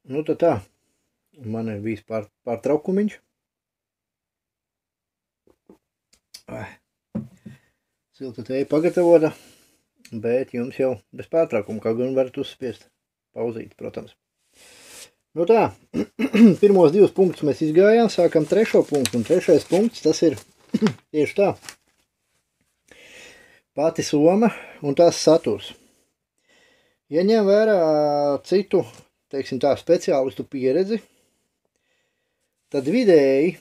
Nu, tad tā. Man ir bijis pārtraukumiņš. Silta teja pagatavota, bet jums jau bez pārtraukuma, kā gan varat uzspiest pauzīt, protams. Nu tā, pirmos 2 punktus mēs izgājām, sākam 3. punktu, un 3. punkts, tas ir tieši tā. Pati soma un tās saturs. Ja ņem vērā citu, teiksim tā, speciālistu pieredzi, tad vidēji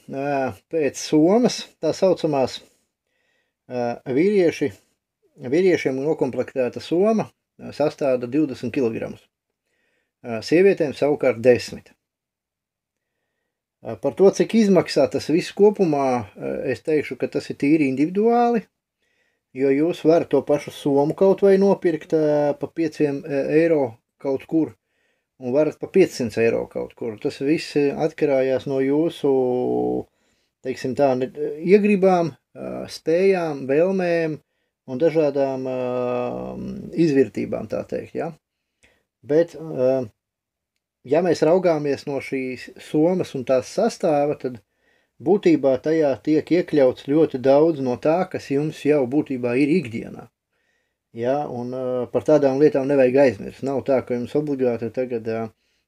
pēc somas tā saucamās vīriešiem nokomplektēta soma sastāda 20 kg. Sievietēm savukārt 10. Par to, cik izmaksā tas viss kopumā, es teikšu, ka tas ir tīri individuāli, jo jūs varat to pašu somu kaut vai nopirkt pa 5 eiro kaut kur, un varat pa 500 eiro kaut kur. Tas viss atkarājās no jūsu, teiksim tā, iegribām, spējām, vēlmēm un dažādām izvirtībām, tā teikt, ja? Bet, ja mēs raugāmies no šīs somas un tās sastāva, tad būtībā tajā tiek iekļauts ļoti daudz no tā, kas jums jau būtībā ir ikdienā. Ja? Un par tādām lietām nevajag aizmirst. Nav tā, ka jums obligāti tagad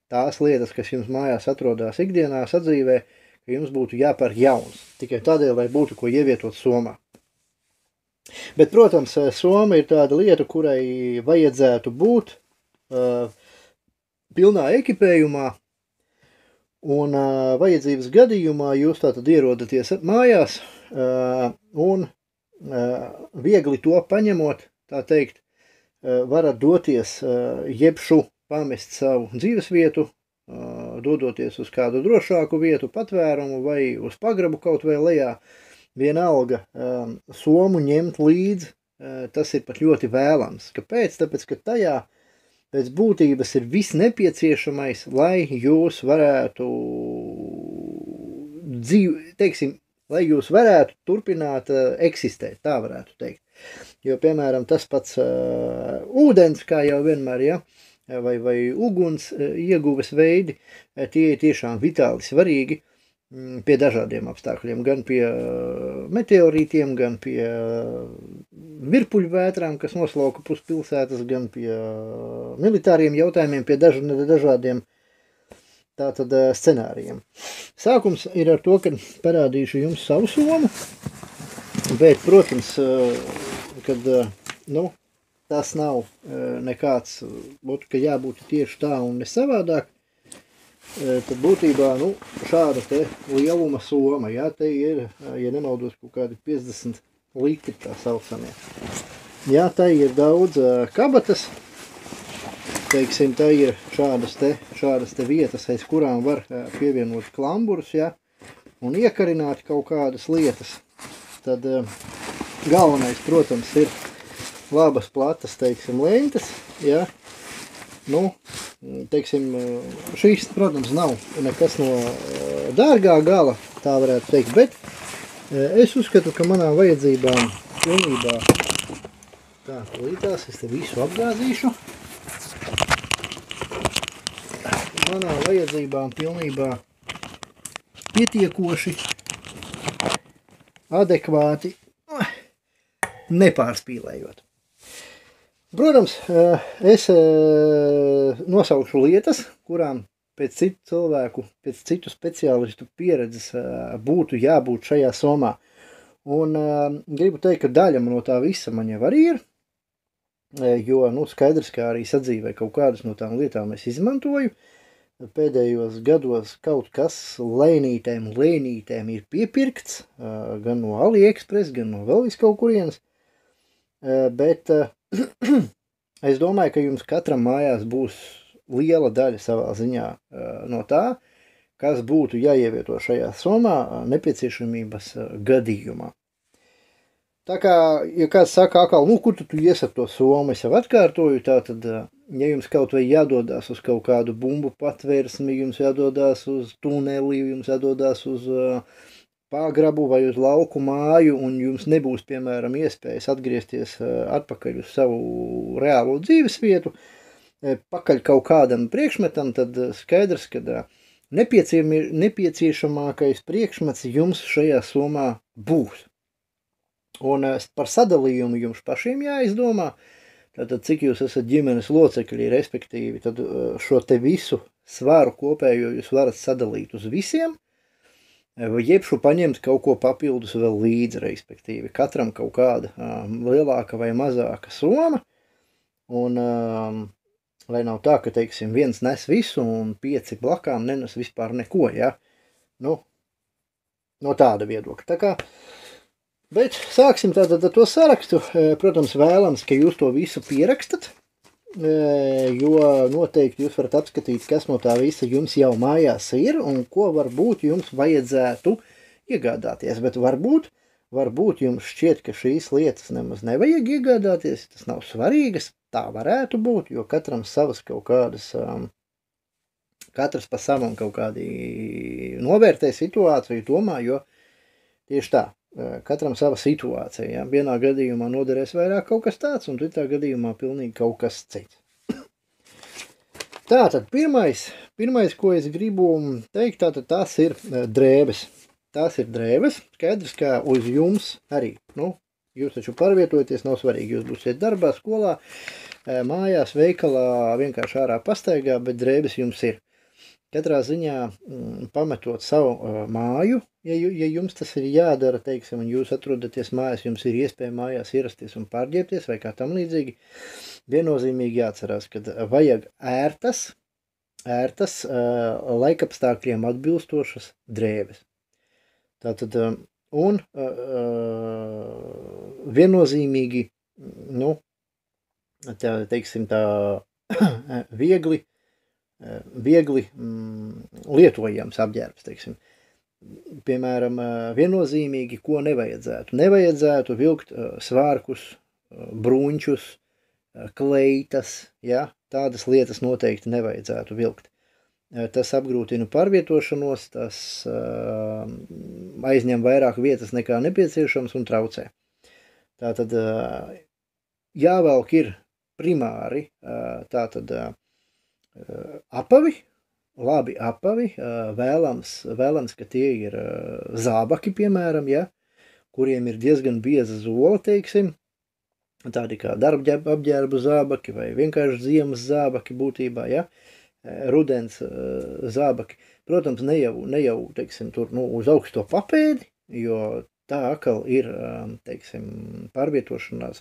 tās lietas, kas jums mājās atrodās ikdienā sadzīvē, ka jums būtu jāpērk jauns. Tikai tādēļ, lai būtu ko ievietot somā. Bet, protams, soma ir tāda lieta, kurai vajadzētu būt pilnā ekipējumā, un vajadzības gadījumā jūs tātad ierodaties mājās un viegli to paņemot, tā teikt, varat doties jebšu pamest savu dzīvesvietu, dodoties uz kādu drošāku vietu, patvērumu vai uz pagrabu kaut vai lejā, vienalga somu ņemt līdzi, tas ir pat ļoti vēlams. Kāpēc? Tāpēc, ka tajā pēc būtības ir viss nepieciešamais, lai jūs varētu lai jūs varētu turpināt eksistēt, tā varētu teikt. Jo, piemēram, tas pats ūdens, kā jau vienmēr, ja, vai uguns ieguves veidi, tie ir tiešām vitāli svarīgi pie dažādiem apstākļiem, gan pie meteorītiem, gan pie virpuļu vētrām, kas noslauka puspilsētas, gan pie militāriem jautājumiem, pie dažādiem tātad scenārijiem. Sākums ir ar to, ka parādīšu jums savu somu, bet, protams, kad, tas nav nekāds, ka jābūt tieši tā un ne savādāk, tad būtībā, šāda te lieluma soma, jā, te ir, ja nemaldos, kaut kādi 50 litri tā saucamie. Jā, te ir daudz kabatas, teiksim, te ir šādas te vietas, aiz kurām var pievienot klamburus, jā, un iekarināt kaut kādas lietas. Tad galvenais, protams, ir labas platas, teiksim, lentes, jā. Teiksim, šīs, protams, nav nekas no dārgā gala, tā varētu teikt, bet es uzskatu, ka manām vajadzībām pilnībā, tā, līdās, es te visu apgāzīšu, manām vajadzībām pilnībā pietiekoši, adekvāti, nepārspīlējot. Protams, es nosaukšu lietas, kurām pēc citu cilvēku, pēc citu speciālistu pieredzes būtu jābūt šajā somā. Un gribu teikt, ka daļa no tā visa man jau arī ir, jo, skaidrs, kā arī sadzīvē kaut kādas no tām lietām es izmantoju. Pēdējos gados kaut kas lēnītēm ir piepirkts, gan no AliExpress, gan no vēl vis kaut kurienes, bet es domāju, ka jums katram mājās būs liela daļa savā ziņā no tā, kas būtu jāievieto šajā somā nepieciešamības gadījumā. Tā kā, ja kāds saka atkal, kur tu ies ar to somu, es jau atkārtoju, tātad, ja jums kaut vai jādodās uz kaut kādu bumbu patvērsmi, jums jādodās uz tuneli, jums jādodās uz pagrabu vai uz lauku māju, un jums nebūs, piemēram, iespējas atgriezties atpakaļ uz savu reālo dzīves vietu, pakaļ kaut kādam priekšmetam, tad skaidrs, ka nepieciešamākais priekšmets jums šajā somā būs. Un par sadalījumu jums pašiem jāizdomā, tātad cik jūs esat ģimenes locekļi, respektīvi, tad šo te visu svaru kopējo jūs varat sadalīt uz visiem, jebšu paņemt kaut ko papildus vēl līdzi, respektīvi, katram kaut kāda lielāka vai mazāka soma, un lai nav tā, ka, teiksim, viens nes visu un 5 blakām nenes vispār neko, ja? Nu, no tāda viedokļa. Tā kā, bet sāksim tātad ar to sarakstu. Protams, vēlams, ka jūs to visu pierakstat, jo noteikti jūs varat apskatīt, kas no tā visa jums jau mājās ir un ko varbūt jums vajadzētu iegādāties. Bet varbūt jums šķiet, ka šīs lietas nemaz nevajag iegādāties, tas nav svarīgas, tā varētu būt, jo katram savas kaut kādas, katrs pa savam kaut kādi novērtē situāciju, domā, jo tieši tā, katram sava situācija, ja? Vienā gadījumā noderēs vairāk kaut kas tāds, un citā gadījumā pilnīgi kaut kas cits. Tātad, pirmais, ko es gribu teikt, tātad tās ir drēbes. Tās ir drēbes, skaidrs, kā uz jums arī, jūs taču pārvietojaties, nav svarīgi, jūs būsiet darbā, skolā, mājās, veikalā, vienkārši ārā pastaigā, bet drēbes jums ir. Katrā ziņā pametot savu māju, ja jums tas ir jādara, teiksim, un jūs atrodaties mājās, jums ir iespēja mājās ierasties un pārģērbties vai kā tam līdzīgi, viennozīmīgi jāatcerās, ka vajag ērtas, laikapstākļiem atbilstošas drēbes. Tātad, un viennozīmīgi, teiksim tā, viegli lietojams apģērbs, teiksim. Piemēram, viennozīmīgi, ko nevajadzētu. Nevajadzētu vilkt svārkus, bruņķus, kleitas, ja? Tādas lietas noteikti nevajadzētu vilkt. Tas apgrūtina pārvietošanos, tas aizņem vairāk vietas nekā nepieciešams un traucē. Tātad jāvelk ir primāri tātad apavi, labi apavi, vēlams, ka tie ir zābaki, piemēram, ja, kuriem ir diezgan bieza zola, teiksim, tādi kā darba apģērbu zābaki vai vienkārši ziemas zābaki būtībā, ja, rudens zābaki. Protams, ne jau teiksim, tur uz augsto papēdi, jo tā atkal ir, teiksim, pārvietošanās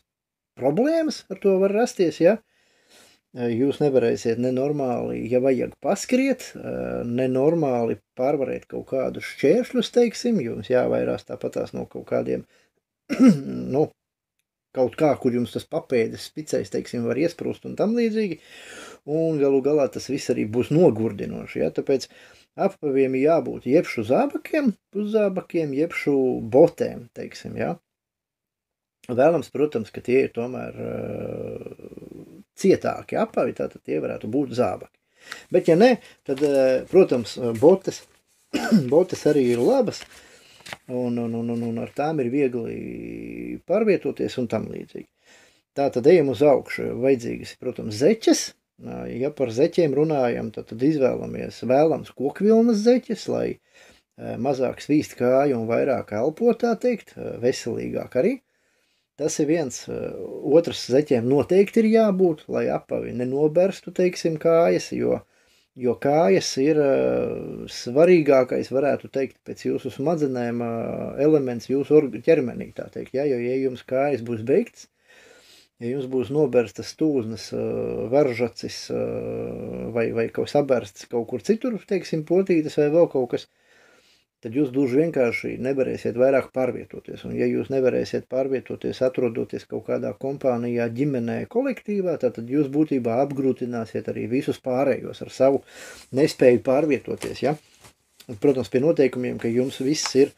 problēmas ar to var rasties, ja. Jūs nevarēsiet nenormāli, ja vajag paskriet, nenormāli pārvarēt kaut kādus šķēršļus, teiksim, jums jāvairās tāpatās no kaut kādiem, kaut kā, kur jums tas papēdes spicais, teiksim, var iesprūst un tam līdzīgi, un galu galā tas viss arī būs nogurdinoši, ja, tāpēc apaviem jābūt jebšu zābakiem, puszābakiem, jebšu botēm, teiksim, ja. Vēlams, protams, ka tie ir tomēr cietāki apavi, tātad tie varētu būt zābaki. Bet ja ne, tad, protams, botes arī ir labas, un ar tām ir viegli pārvietoties un tam līdzīgi. Tātad ejam uz augšu, vajadzīgas, protams, zeķes. Ja par zeķiem runājam, tad izvēlamies vēlams kokvilnas zeķes, lai mazāk svīst kāju un vairāk elpo, tā teikt, veselīgāk arī. Tas ir viens. Otrs, zeķiem noteikti ir jābūt, lai apavi nenoberstu, teiksim, kājas, jo kājas ir svarīgākais, varētu teikt, pēc jūsu smadzenēm elements jūsu ķermenī, tā teikt, ja, jo, ja jums kājas būs beigts, ja jums būs noberstas stūznes, varžacis vai kaut sabersts kaut kur citur, teiksim, potītes vai vēl kaut kas, tad jūs duži vienkārši nevarēsiet vairāk pārvietoties. Un ja jūs nevarēsiet pārvietoties, atrodoties kaut kādā kompānijā, ģimenē, kolektīvā, tad jūs būtībā apgrūtināsiet arī visus pārējos ar savu nespēju pārvietoties. Ja? Un, protams, pie noteikumiem, ka jums viss ir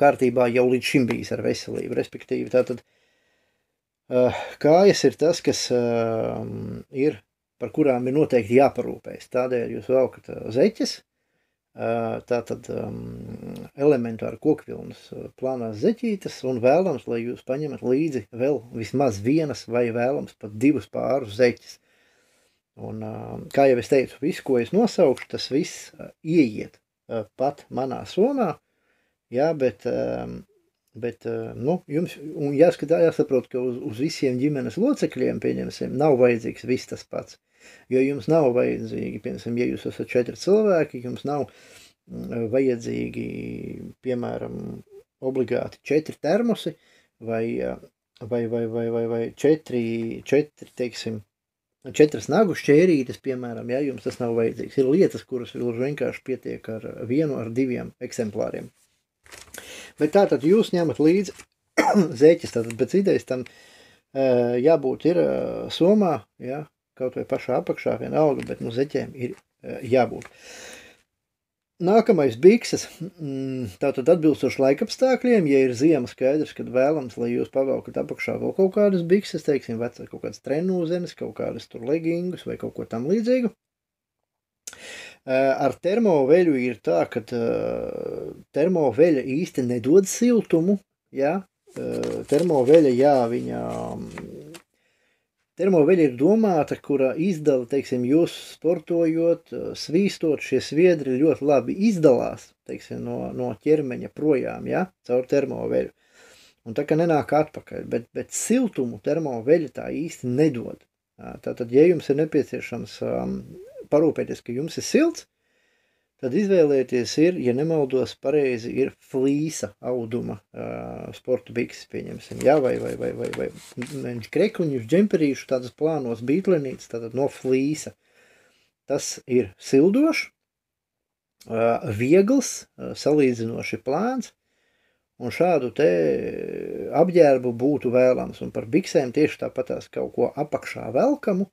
kārtībā jau līdz šim bijis ar veselību, respektīvi. Tātad kājas ir tas, kas ir, par kurām ir noteikti jāparūpējas. Tādēļ jūs velkat zeķes, tātad elementāri kokvilnas plānās zeķītes un vēlams, lai jūs paņemat līdzi vēl vismaz vienas vai vēlams pat divus pārus zeķes. Un, kā jau es teicu, viss, ko es nosaukšu, tas viss ieiet pat manā somā, jā, bet jums jāsaprot, ka uz visiem ģimenes locekļiem, pieņemsim, nav vajadzīgs viss tas pats. Jo jums nav vajadzīgi, piemēram, ja jūs esat 4 cilvēki, jums nav vajadzīgi, piemēram, obligāti 4 termosi vai 4, teiksim, 4 nagu šķērītes, piemēram, ja jums tas nav vajadzīgs. Ir lietas, kuras vienkārši pietiek ar 1, ar 2 eksemplāriem. Bet tātad jūs ņemat līdzi zeķes, tātad pēc idejas tam jābūt ir somā, ja, kaut vai pašā apakšā vienalga, bet zeķēm ir jābūt. Nākamais bikses, tātad atbilstoši laikapstākļiem, ja ir ziema, skaidrs, kad vēlams, lai jūs pavelkat apakšā vēl kaut kādas bikses, teiksim, kaut kādas trenūzenes, kaut kādas tur legingus vai kaut ko tam līdzīgu. Ar termoveļu ir tā, ka termoveļa īsti nedod siltumu, ja? Termoveļa, jā, termoveļa ir domāta, kura izdala, teiksim, jūs sportojot, svīstot, šie sviedri ļoti labi izdalās, teiksim, no ķermeņa projām, ja, caur termoveļu. Un tā kā nenāk atpakaļ, bet siltumu termoveļa tā īsti nedod. Tātad, ja jums ir nepieciešams parūpēties, ka jums ir silts, tad izvēlēties ir, ja nemaldos pareizi, ir flīsa auduma sporta bikses, pieņemsim, jā, vai krekliņus, džemperīšu, tādas plānos bītlenītes, tātad no flīsa. Tas ir sildošs, viegls, salīdzinoši plāns, un šādu te apģērbu būtu vēlams. Un par biksēm tieši tāpatās kaut ko apakšā velkamu,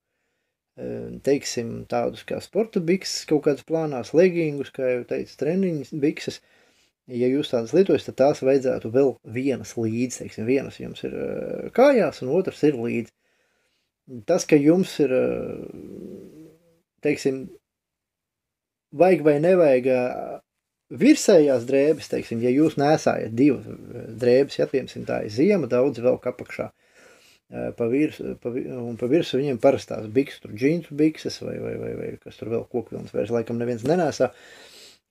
teiksim, tādus kā sporta bikses, kaut kādas plānās legingus, kā jau teicu, treniņas bikses. Ja jūs tādas lietojat, tad tās vajadzētu vēl vienas līdzi, teiksim, vienas jums ir kājās un otrs ir līdzi. Tas, ka jums ir, teiksim, vajag vai nevajag virsējās drēbes, teiksim, ja jūs nesājat 2 drēbes, ja piemēram tā ir ziema, daudz vēl kapakšā, pa virsu viņiem parastās bikses, tur džinsu bikses vai kas tur vēl kokvilnas vairs laikam neviens nenēsā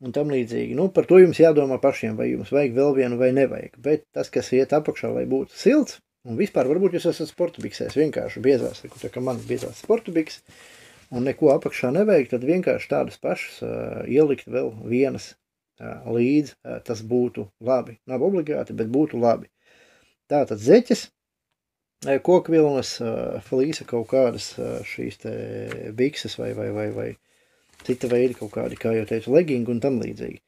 un tam līdzīgi. Nu, par to jums jādomā pašiem, vai jums vajag vēl vienu vai nevajag. Bet tas, kas iet apakšā, lai būtu silts, un vispār varbūt jūs esat sporta biksēs, vienkārši biezās, tā kā man biezās sporta bikses, un neko apakšā nevajag, tad vienkārši tādas pašas ielikt vēl vienas līdz, tas būtu labi. Nav obligāti, bet būtu labi. Tātad zeķes, kokvilnas, flīsa kaut kādas šīs te bikses vai cita veida kaut kādi, kā jau teicu, legingi un tam līdzīgi.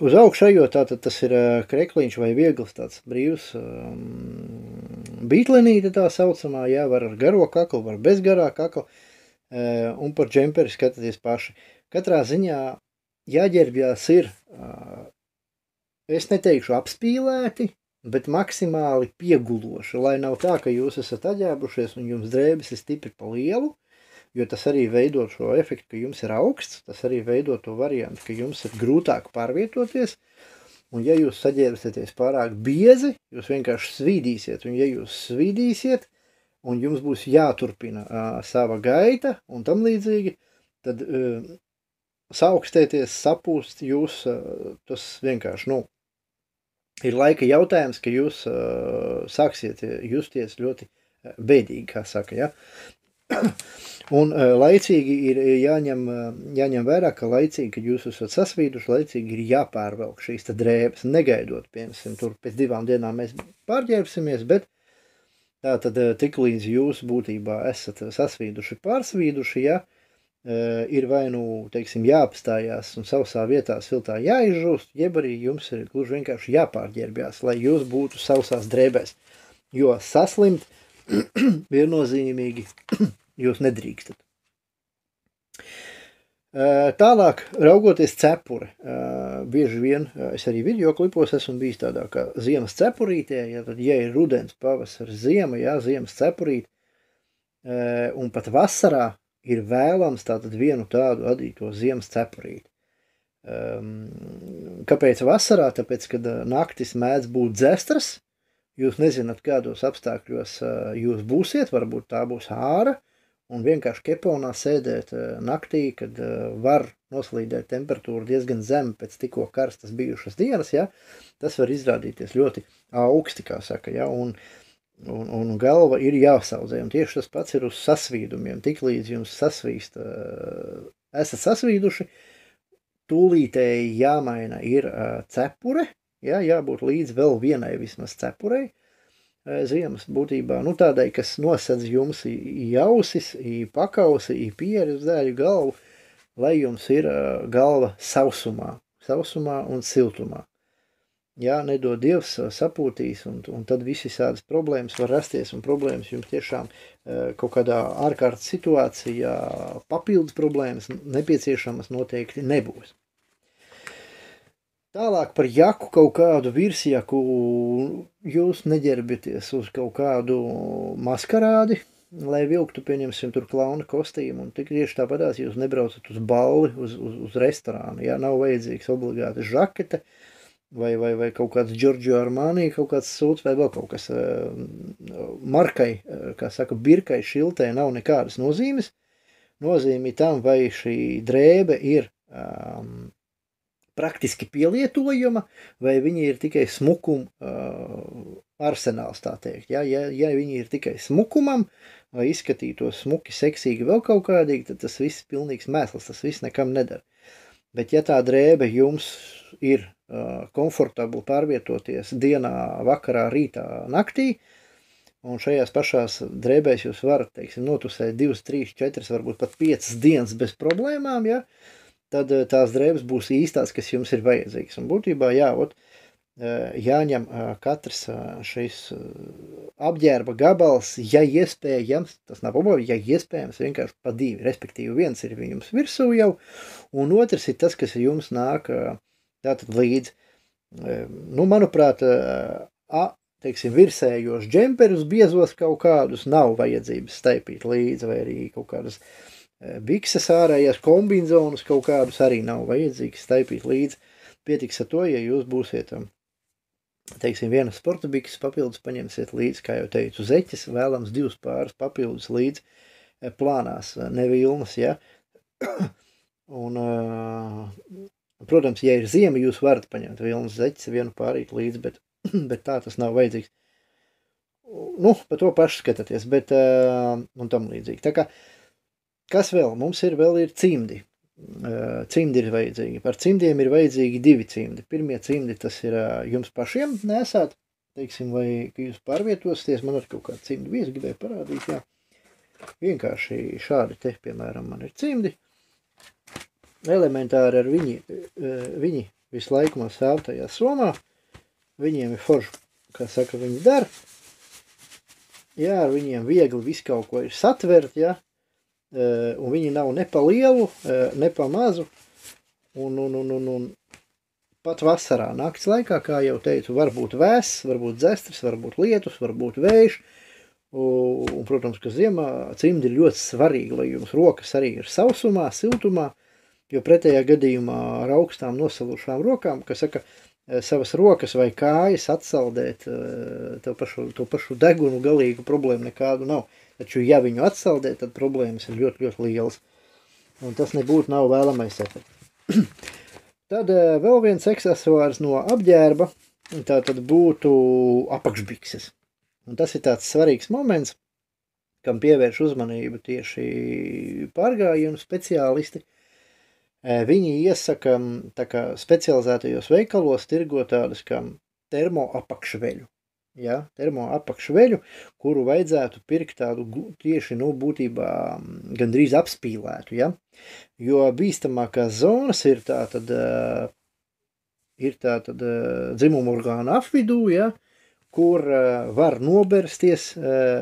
Uz augšējo tātad tas ir krekliņš vai viegls tāds brīvs bītlenīte tā saucamā, jā, var ar garo kaklu, var bez garā kakla, un par džemperi skatāties paši. Katrā ziņā jāģērbjās ir, es neteikšu apspīlēti, bet maksimāli pieguloši, lai nav tā, ka jūs esat aģēbušies un jums drēbes ir stipri pa lielu, jo tas arī veido šo efektu, ka jums ir augsts, tas arī veido to variantu, ka jums ir grūtāk pārvietoties, un ja jūs saģērbsieties pārāk biezi, jūs vienkārši svīdīsiet, un ja jūs svīdīsiet, un jums būs jāturpina sava gaita un tam līdzīgi, tad saaugstēties, sapūst jūs, tas vienkārši, ir laika jautājums, ka jūs sāksiet justies ļoti bēdīgi, kā saka, ja? Un laicīgi ir jāņem vērā, ka laicīgi, kad jūs esat sasvīduši, laicīgi ir jāpārvelk šīs drēbes, negaidot, piemēram, tur pēc 2 dienām mēs pārģērbsimies, bet tātad tik līdz jūs būtībā esat sasvīduši, pārsvīduši, ja, ir vai teiksim, jāapstājās un sausā vietā siltā jāizžūst, jeb arī jums ir gluži vienkārši jāpārģērbjās, lai jūs būtu sausās drēbēs, jo saslimt viennozīmīgi jūs nedrīkstat. Tālāk, raugoties cepure, bieži vien, es arī video klipos esmu bijis tādā kā ziemas cepurītē, ja ir rudens, pavasaris, ziema, jā, ziemas cepurīt, un pat vasarā ir vēlams tātad vienu tādu adīto ziemas cepurīti. Kāpēc vasarā? Tāpēc, kad naktis mēdz būt dzestras, jūs nezināt, kādos apstākļos jūs būsiet, varbūt tā būs āra, un vienkārši keponā sēdēt naktī, kad var noslīdēt temperatūra diezgan zem pēc tikko karstas bijušas dienas, ja, tas var izrādīties ļoti augsti, kā saka, ja, un galva ir jāsaudzē, un tieši tas pats ir uz sasvīdumiem. Tiklīdz jums sasvīst, esat sasvīduši, tūlītēji jāmaina ir cepure, ja, jābūt līdz vēl vienai vismaz cepurei, ziemas būtībā, nu tādai, kas nosedz jums i ausis, i pakausi, i pieri uz dēļu galvu, lai jums ir galva sausumā un siltumā. Jā, nedod Dievs sapūtīs, un tad visādas problēmas var rasties, un problēmas jums tiešām kaut kādā ārkārtas situācijā papildus problēmas nepieciešamas noteikti nebūs. Tālāk par jaku kaut kādu virsjaku jūs neģerbieties uz kaut kādu maskarādi, lai vilktu, pieņemsim, tur klauna kostīmu, un tik tieši tāpatās jūs nebraucat uz balli, uz restorānu, jā, nav vajadzīgs obligāti žakete, vai kaut kāds Giorgio Armani, kaut kāds sūds, vai vēl kaut kas markai, kā saka, birkai, šiltē nav nekādas nozīmes. Nozīmi tam, vai šī drēbe ir praktiski pielietojama, vai viņi ir tikai smukuma arsenāls, tā teikt. Ja viņi ir tikai smukumam, vai izskatītos smuki, seksīgi, vēl kaut kādīgi, tad tas viss pilnīgs mēsls, tas viss nekam nedara. Bet ja tā drēbe jums ir komfortabli pārvietoties dienā, vakarā, rītā, naktī, un šajās pašās drēbēs jūs varat, teiksim, notusēt 2, 3, 4, varbūt pat 5 dienas bez problēmām, ja, tad tās drēbes būs īstās, kas jums ir vajadzīgas. Un būtībā, jāņem katrs šis apģērba gabals, ja iespējams, tas nav obligāti, ja iespējams, vienkārši pa 2, respektīvi viens ir jums virsū jau, un otrs ir tas, kas jums nāk tātad līdz. Nu, manuprāt, teiksim, virsējos džemperus biezos kaut kādus nav vajadzības staipīt līdzi, vai arī kaut kādas bikses ārējās kombinzonus kaut kādus arī nav vajadzīgs staipīt līdzi. Pietiks ar to, ja jūs būsiet, teiksim, viena sporta bikses papildus paņemsiet līdzi, kā jau teicu, zeķes, vēlams 2 pāris papildus līdzi plānās, nevilnas, ja. Un, protams, ja ir ziema, jūs varat paņemt vilnas zeķes, vienu pārīt līdzi, bet tā tas nav vajadzīgs. Nu, pa to pašu skatāties, bet, un tam līdzīgi. Tā kā, kas vēl? Mums vēl ir cimdi. Cimdi ir vajadzīgi. Par cimdiem ir vajadzīgi 2 cimdi. Pirmie cimdi, tas ir jums pašiem nesāt, teiksim, vai ka jūs pārvietosieties, man ar kaut kādu cimdu viesu gribēju parādīt, jā. Vienkārši šādi te, piemēram, man ir cimdi. Elementāri ar viņi visu laiku man stāv tajā somā. Viņiem ir forši, kā saka, viņi dara. Jā, ar viņiem viegli visu kaut ko ir satvert, jā. Un viņi nav ne pa lielu, ne pa mazu. Un pat vasarā nakts laikā, kā jau teicu, var būt vēss, var būt dzestris, var būt lietus, var būt vējš. Un, protams, ka ziemā cimdi ir ļoti svarīgi, lai jums rokas arī ir sausumā, siltumā, jo pretējā gadījumā ar augstām nosalušām rokām, kas saka, savas rokas vai kājas atsaldēt, to pašu degunu galīgu problēmu nekādu nav. Taču, ja viņu atsaldē, tad problēmas ir ļoti, ļoti lielas. Un tas nebūtu nav vēlamais efekts. Tad vēl viens aksesuārs no apģērba, tā tad būtu apakšbikses. Un tas ir tāds svarīgs moments, kam pievērš uzmanību tieši pārgājienu speciālisti. Viņi iesaka tā kā specializētajos veikalos tirgot tādus kā termo apakšveļu. Ja, termo apakšveļu, kuru vajadzētu pirkt tādu tieši, būtībā gandrīz apspīlētu, ja. Jo bīstamākās zonas ir tātad dzimuma orgāna apvidū, ja, kur var nobersties,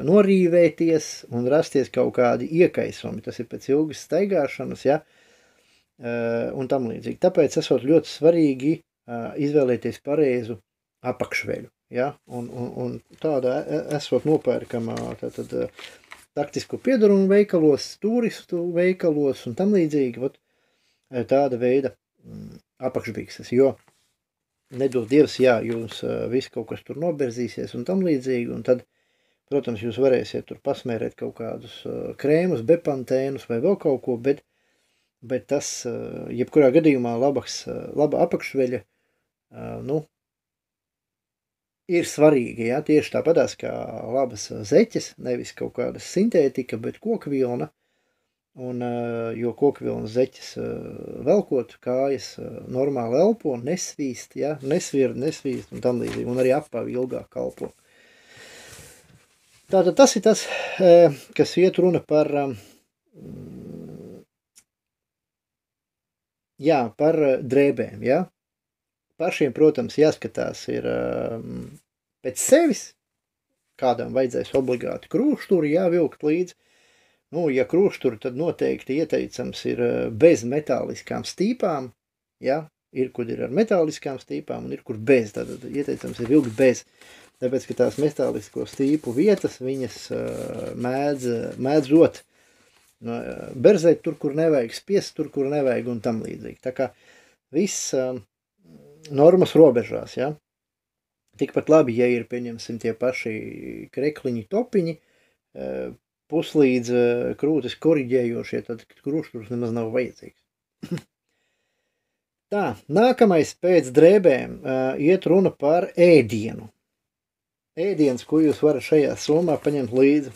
norīvēties un rasties kaut kādi iekaisumi. Tas ir pēc ilgas staigāšanas, ja, un tam līdzīgi. Tāpēc esot ļoti svarīgi izvēlēties pareizu apakšveļu. Ja? Un tāda esot nopērkama taktisko piedarumu veikalos, turistu veikalos un tam līdzīgi, tāda veida apakšbikses, jo nedod Dievs, jā, jums viss kaut kas tur noberzīsies un tam līdzīgi, un tad Protams, jūs varēsiet tur pasmērēt kaut kādus krēmus, bepantēnus vai vēl kaut ko, bet tas, jebkurā gadījumā laba apakšveļa, ir svarīga, ja, tieši tāpatās kā labas zeķes, nevis kaut kāda sintētika, bet kokvilna, un jo kokvilnas zeķes velkot kājas normāli elpo, nesvīst, ja, nesvīst un tam līdzīgi, un arī apavi ilgāk kalpo. Tātad tas ir tas, kas iet runa par, par drēbēm, ja. Pašiem, protams, jāskatās ir pēc sevis, kādam vajadzēs obligāti krūšturi jāvilkt līdzi. Ja krūšturi, tad noteikti ieteicams ir bez metāliskām stīpām, ja, ir, kur ir ar metāliskām stīpām un ir, kur bez, tad ieteicams ir vilkt bez. Tāpēc, ka tās metālisko stīpu vietas, viņas mēdzot berzēt tur, kur nevajag, spiest tur, kur nevajag un tam līdzīgi. Tā kā viss normas robežās, ja. Tikpat labi, ja ir, pieņemsim, tie paši krekliņi, topiņi, puslīdz krūtis koriģējošie, tad krūšturs nemaz nav vajadzīgs. Tā, nākamais pēc drēbēm iet runa par ēdienu. Ēdiens, ko jūs varat šajā somā paņemt līdzi.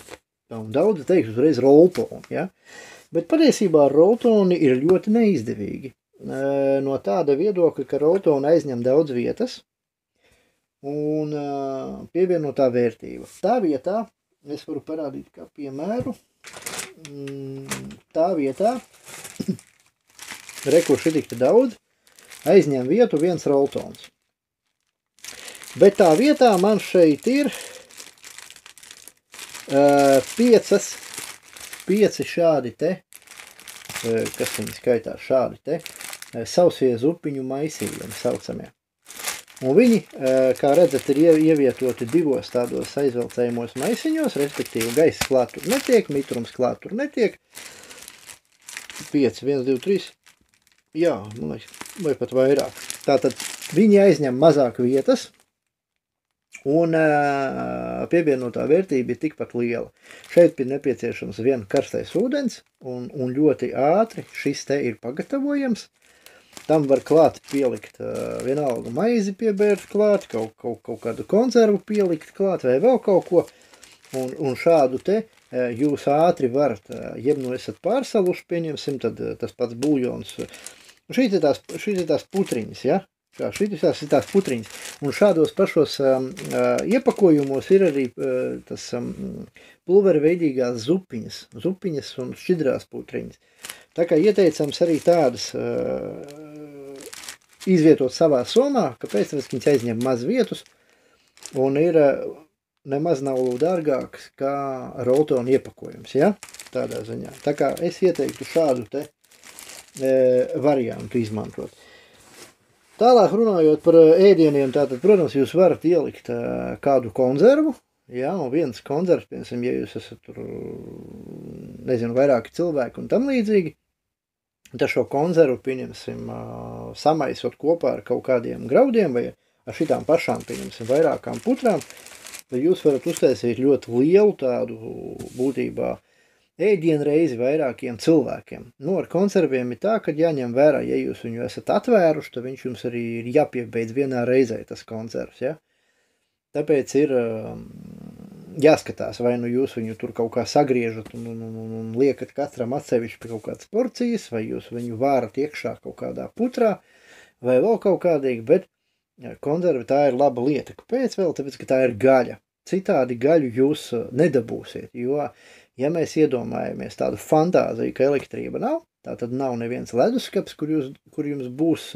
Un daudz teiks uzreiz roltoni, ja? Bet patiesībā roltoni ir ļoti neizdevīgi. No tāda viedokļa, ka roltoni aizņem daudz vietas un pievienotā vērtība. Tā vietā, es varu parādīt kā piemēru, tā vietā, reku šitik te daudz, aizņem vietu viens roltons. Bet tā vietā man šeit ir 5 šādi te, kas viņi skaitās šādi te, sausie zupiņu maisījumi saucamie. Un viņi, kā redzat, ir ievietoti divos tādos aizvelcējumos maisiņos, respektīvi gaisa klāt tur netiek, mitrums klāt tur netiek. 5, 1, 2, 3, jā, man liekas, vai pat vairāk. Tātad viņi aizņem mazāk vietas, un pievienotā vērtība ir tikpat liela. Šeit ir nepieciešams vien karstais ūdens, un ļoti ātri šis te ir pagatavojams. Tam var klāt pielikt vienalga maizi piebērt klāt, kaut kādu konservu pielikt klāt vai vēl kaut ko, un šādu te jūs ātri varat, jeb nu esat pārsaluši, pieņemsim, tad tas pats buljons. Šīs ir tās putriņas, ja? Šīs ir tās putriņas. Un šādos pašos iepakojumos ir arī tas pulverveidīgās zupiņas un šķidrās putriņas. Tā kā ieteicams arī tādas izvietot savā somā, kāpēc viņas aizņem maz vietus un ir nemaz nav dārgāks kā roltona iepakojums, ja? Tādā ziņā. Tā kā es ieteiktu šādu te variantu izmantot. Tālāk runājot par ēdieniem, tātad, protams, jūs varat ielikt kādu konservu, ja, un viens konservs, piemēram, ja jūs esat tur, nezinu, vairāki cilvēki un tam līdzīgi, tad šo konservu, pieņemsim, samaisot kopā ar kaut kādiem graudiem vai ar šitām pašām, pieņemsim, vairākām putrām, tad jūs varat uztaisīt ļoti lielu tādu būtībā ēdienreizi vairākiem cilvēkiem. Ar konserviem ir tā, ka jāņem vērā, ja jūs viņu esat atvēruši, tad viņš jums arī ir jāpiebeidz vienā reizē tas konservs, ja? Tāpēc ir jāskatās, vai nu jūs viņu tur kaut kā sagriežat un liekat katram atsevišķi pie kaut kādas porcijas, vai jūs viņu vārat iekšā kaut kādā putrā, vai vēl kaut kādīgi, bet konservi tā ir laba lieta. Kāpēc vēl? Tāpēc, ka tā ir gaļa. Citādi gaļu jūs nedabūsiet, jo ja mēs iedomājamies tādu fantāziju, ka elektrība nav, tā tad nav neviens leduskaps, kur jums būs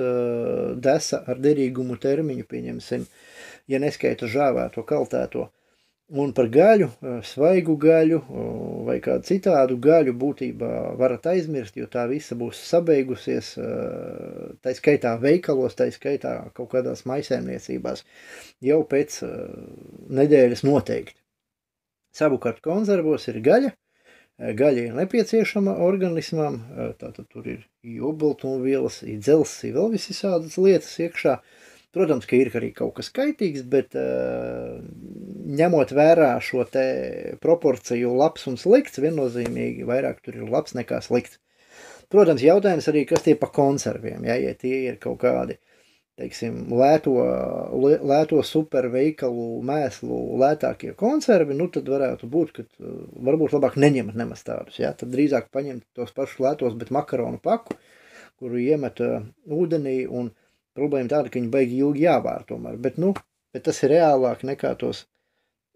desa ar derīgumu termiņu, pieņemsim, ja neskaita žāvēto, kaltēto. Un par gaļu, svaigu gaļu vai kādu citādu gaļu būtībā varat aizmirst, jo tā visa būs sabeigusies, tā skaitā veikalos, tā skaitā kaut kādās maisēmniecībās, jau pēc nedēļas noteikti. Savukārt konservos ir gaļa. Gaļa ir nepieciešama organismam, tātad tur ir olbaltumvielas, ir dzels, ir vēl visādas lietas iekšā. Protams, ka ir arī kaut kas kaitīgs, bet ņemot vērā šo te proporciju labs un slikts, viennozīmīgi vairāk tur ir labs nekā slikts. Protams, jautājums arī, kas tie pa konserviem, ja tie ir kaut kādi, teiksim, lēto superveikalu mēslu lētākie konservi, nu tad varētu būt, ka varbūt labāk neņemt nemaz tādus, ja, tad drīzāk paņemt tos pašus lētos, bet makaronu paku, kuru iemet ūdenī, un problēma tāda, ka viņi baigi ilgi jāvār tomēr, bet tas ir reālāk nekā tos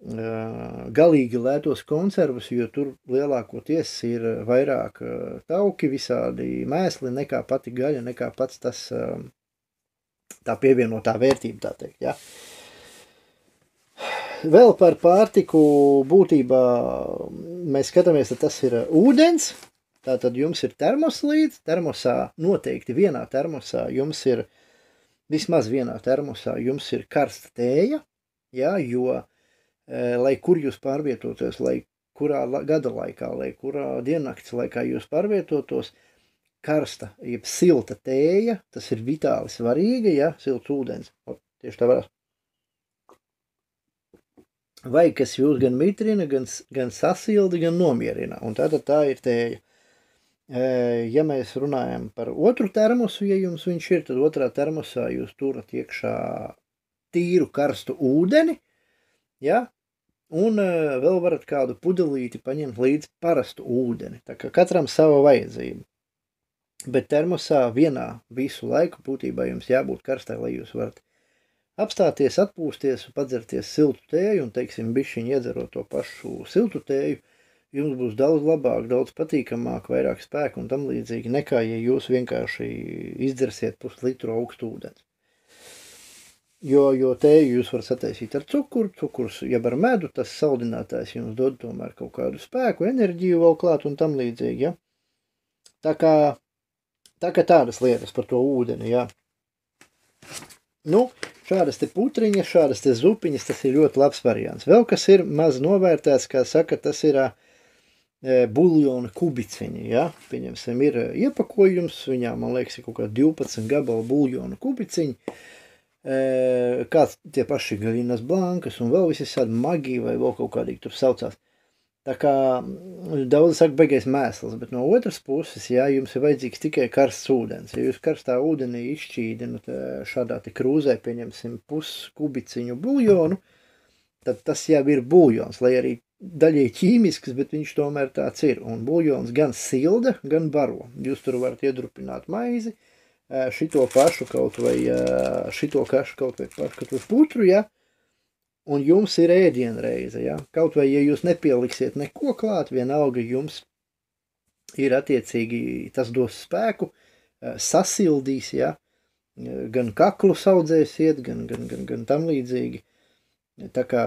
galīgi lētos konservus, jo tur lielākoties ir vairāk tauki, visādi mēsli, nekā pati gaļa, nekā pats tas tā pievienotā vērtība, tā teikt, ja. Vēl par pārtiku būtībā mēs skatāmies, ka tas ir ūdens, tātad jums ir termos līdz, termosā noteikti vienā termosā jums ir, vismaz vienā termosā jums ir karsta tēja, ja, jo lai kur jūs pārvietotos, lai kurā gada laikā, lai kurā diennakts laikā jūs pārvietotos, karsta, jeb silta tēja, tas ir vitāli svarīga, ja, silts ūdens, tieši tā varās. Vai kas jūs gan mitrina, gan sasilda, gan nomierina, un tātad tā ir tēja. Ja mēs runājam par otru termosu, ja jums viņš ir, tad otrā termosā jūs turat iekšā tīru karstu ūdeni, ja, un vēl varat kādu pudelīti paņemt līdz parastu ūdeni, tā kā katram sava vajadzība. Bet termosā vienā visu laiku būtībā jums jābūt karstai, lai jūs varat apstāties, atpūsties, padzerties siltu tēju un, teiksim, bišķiņi iedzerot to pašu siltu tēju, jums būs daudz labāk, daudz patīkamāk, vairāk spēku un tam līdzīgi nekā, ja jūs vienkārši izdzersiet puslitru augstu ūdens. Jo tēju jūs varat sataisīt ar cukuru, cukurs, ja ar medu, tas saldinātājs jums dod tomēr kaut kādu spēku, enerģiju vēl klāt un tam līdzīgi, ja. Tā kā tādas lietas par to ūdeni, ja. Nu, šādas te putriņas, šādas te zupiņas, tas ir ļoti labs variants. Vēl kas ir maz novērtēts, kā saka, tas ir buljona kubiciņi, ja. Pieņemsim, ir iepakojums, viņā, man liekas, ir kaut kā 12 gabalu buljona kubiciņi, kāds tie paši Gavinas Blankas un vēl visādi magī vai vēl kaut kādīgi tur saucās. Tā kā daudz saka beigais mēsls, bet no otras puses, jā, jums ir vajadzīgs tikai karsts ūdens. Ja jūs karstā ūdenī izšķīdinat šādā te krūzē, pieņemsim puskubiciņu buljonu, tad tas jau ir buljons, lai arī daļai ķīmisks, bet viņš tomēr tāds ir. Un buljons gan silda, gan baro. Jūs tur varat iedrupināt maizi, šito pašu kaut vai pašu putru, ja, un jums ir ēdienreize, ja, kaut vai, ja jūs nepieliksiet neko klāt, vienalga jums ir attiecīgi, tas dos spēku, sasildīs, ja, gan kaklu saudzēsiet, gan tam līdzīgi, tā kā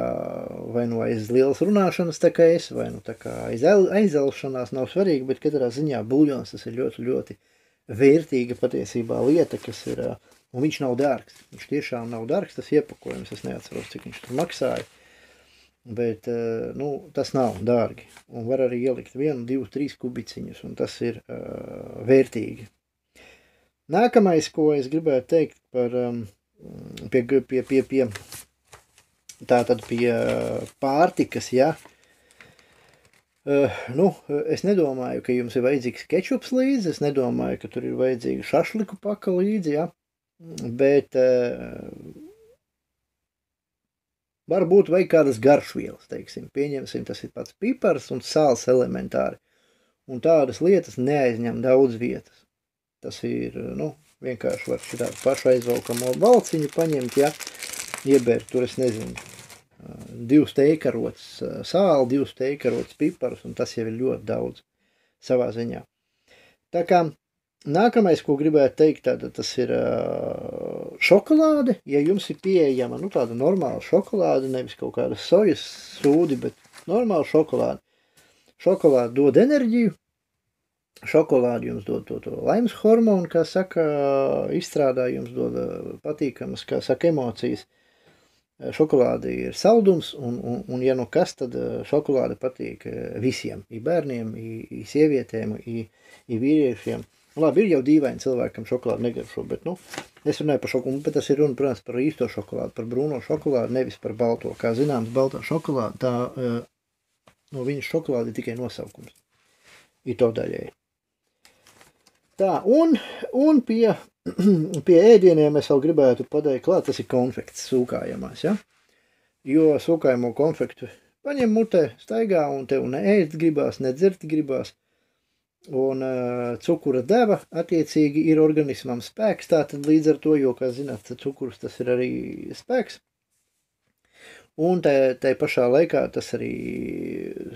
vai nu aiz lielas runāšanas, tā kā es, vai nu tā kā aizelšanās nav svarīgi, bet katrā ziņā buljons tas ir ļoti, ļoti vērtīga patiesībā lieta, kas ir, un viņš nav dārgs. Viņš tiešām nav dārgs, tas iepakojums, es neatceros, cik viņš tur maksāja, bet, nu, tas nav dārgi. Un var arī ielikt 1, 2, 3 kubiciņus, un tas ir vērtīgi. Nākamais, ko es gribētu teikt par, tātad pie pārtikas, ja, nu, es nedomāju, ka jums ir vajadzīgs kečups līdzi, es nedomāju, ka tur ir vajadzīga šašliku paka līdzi, ja, bet varbūt vajag kādas garšvielas, teiksim, pieņemsim, tas ir pats pipars un sāls elementāri, un tādas lietas neaizņem daudz vietas. Tas ir, nu, vienkārši var šitādu pašu aizvalkamo balciņu paņemt, ja, iebērt tur, es nezinu, 2 steikarots sāli, 2 steikarots piparus, un tas jau ir ļoti daudz savā ziņā. Tā kā nākamais, ko gribētu teikt, tātad tas ir šokolāde. Ja jums ir pieejama, nu, tāda normāla šokolāde, nevis kaut kāda sojas sūdi, bet normāla šokolāde. Šokolāde dod enerģiju, šokolāde jums dod to laimes hormonu, kā saka, izstrādā jums dod patīkamas, kā saka, emocijas. Šokolāde ir saldums, un ja nu kas, tad šokolāde patīk visiem, i bērniem, i sievietēm, i vīriešiem, Labi, ir jau dīvaini cilvēkam šokolādi negaršo, bet, es runāju par šokolādu, bet tas ir runa, protams, par īsto šokolādu, par brūno šokolādu, nevis par balto. Kā zināms, baltā šokolāda, tā, no viņas šokolāda ir tikai nosaukums. Ir to daļēji. Tā, un pie ēdieniem es vēl gribētu pateikt klāt, tas ir konfekts sūkājamās, ja? Jo sūkājamo konfektu paņem mutē, staigā, un tev ne ēst gribās, ne dzert gribās. Un cukura deva attiecīgi ir organismam spēks, tātad līdz ar to, jo, kā zināt, cukurs tas ir arī spēks. Un tai pašā laikā tas arī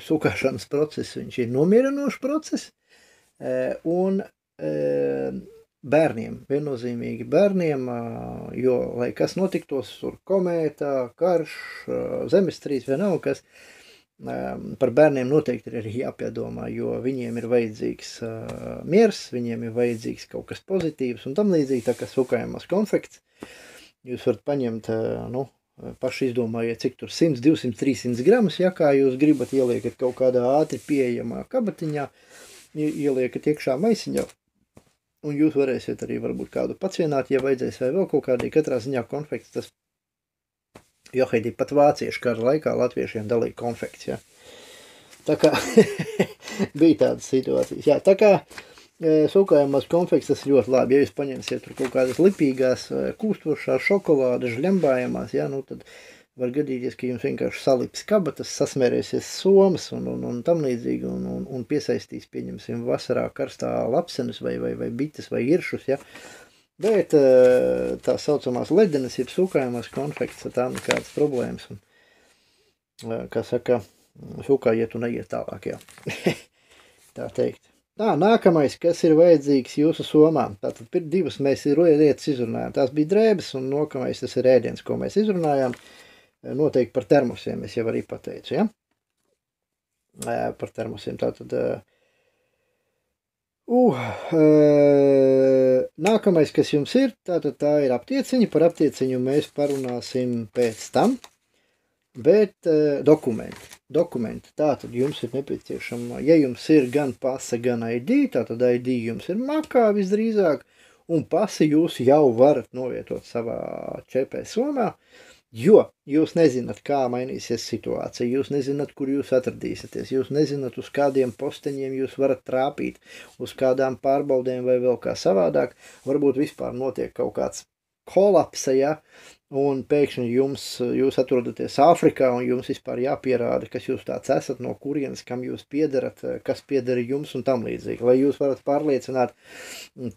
sūkāšanas process, viņš ir nomierinošs process. Un bērniem, viennozīmīgi bērniem, jo, lai kas notiktos, tur komētā, karš, zemestrīce, vienalga kas, par bērniem noteikti ir arī jāpiedomā, jo viņiem ir vajadzīgs miers, viņiem ir vajadzīgs kaut kas pozitīvs un tam līdzīgi, tā kā sūkājamās konfekts. Jūs varat paņemt, paši izdomājiet, cik tur 100, 200, 300 gramus, ja kā jūs gribat, ieliekat kaut kādā ātri pieejamā kabatiņā, ieliekat iekšā maisiņā, un jūs varēsiet arī varbūt kādu pacienāt, ja vajadzēs vai vēl kaut kādī, katrā ziņā konfekts, tas Johaidī pat vāciešu kara laikā latviešiem dalīja konfekts, ja. Tā kā bija tādas situācijas, jā. Tā kā sūkājumās konfekts tas ļoti labi, ja jūs paņemsiet tur kaut kādas lipīgās, kūstošās šokolādes, žļembājamās, ja, tad var gadīties, ka jums vienkārši salips kabatas, sasmērēsies somas un tam līdzīgi, un piesaistīs, pieņemsim, vasarā karstā lapsenes vai bites vai iršus, ja. Bet tā saucamās ledenes, jeb sūkājumās konfekts, tā nekādas problēmas. Un, kā saka, sūkājiet un neiet tālāk, jā. Tā teikt. Tā, nākamais, kas ir vajadzīgs jūsu somām. Tātad divas mēs lietas izrunājām. Tās bija drēbes un nākamais tas ir ēdiens, ko mēs izrunājām. Noteikti par termosiem es jau arī pateicu, ja? Par termosiem. Tātad... nākamais, kas jums ir, tātad tā ir aptieciņa, par aptieciņu mēs parunāsim pēc tam, bet dokumenti, tātad jums ir nepieciešama, ja jums ir gan pase, gan ID, tātad ID jums ir makā visdrīzāk, un pasi jūs jau varat novietot savā ČP somā, jo jūs nezināt, kā mainīsies situācija, jūs nezināt, kur jūs atradīsieties, jūs nezināt, uz kādiem posteņiem jūs varat trāpīt, uz kādām pārbaudēm vai vēl kā savādāk, varbūt vispār notiek kaut kāds kolapsa, ja, un pēkšņi jūs atrodaties Āfrikā, un jums vispār jāpierāda, kas jūs tāds esat, no kurienes, kam jūs piederat, kas piedara jums un tam līdzīgi, lai jūs varat pārliecināt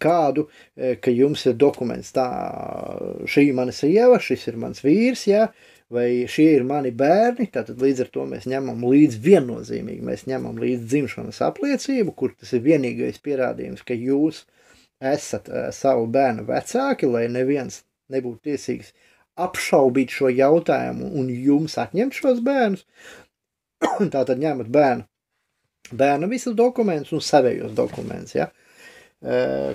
kādu, ka jums ir dokuments, tā, šī ir mana sieva, šis ir mans vīrs, ja, vai šie ir mani bērni, tātad līdz ar to mēs ņemam līdz viennozīmīgi, mēs ņemam līdz dzimšanas apliecību, kur tas ir vienīgais pierādījums, ka jūs esat savu bērnu vecāki, lai neviens nebūtu tiesīgs apšaubīt šo jautājumu un jums atņemt šos bērnus. Tātad ņemat bērnu visus dokumentus un savējos dokumentus, ja?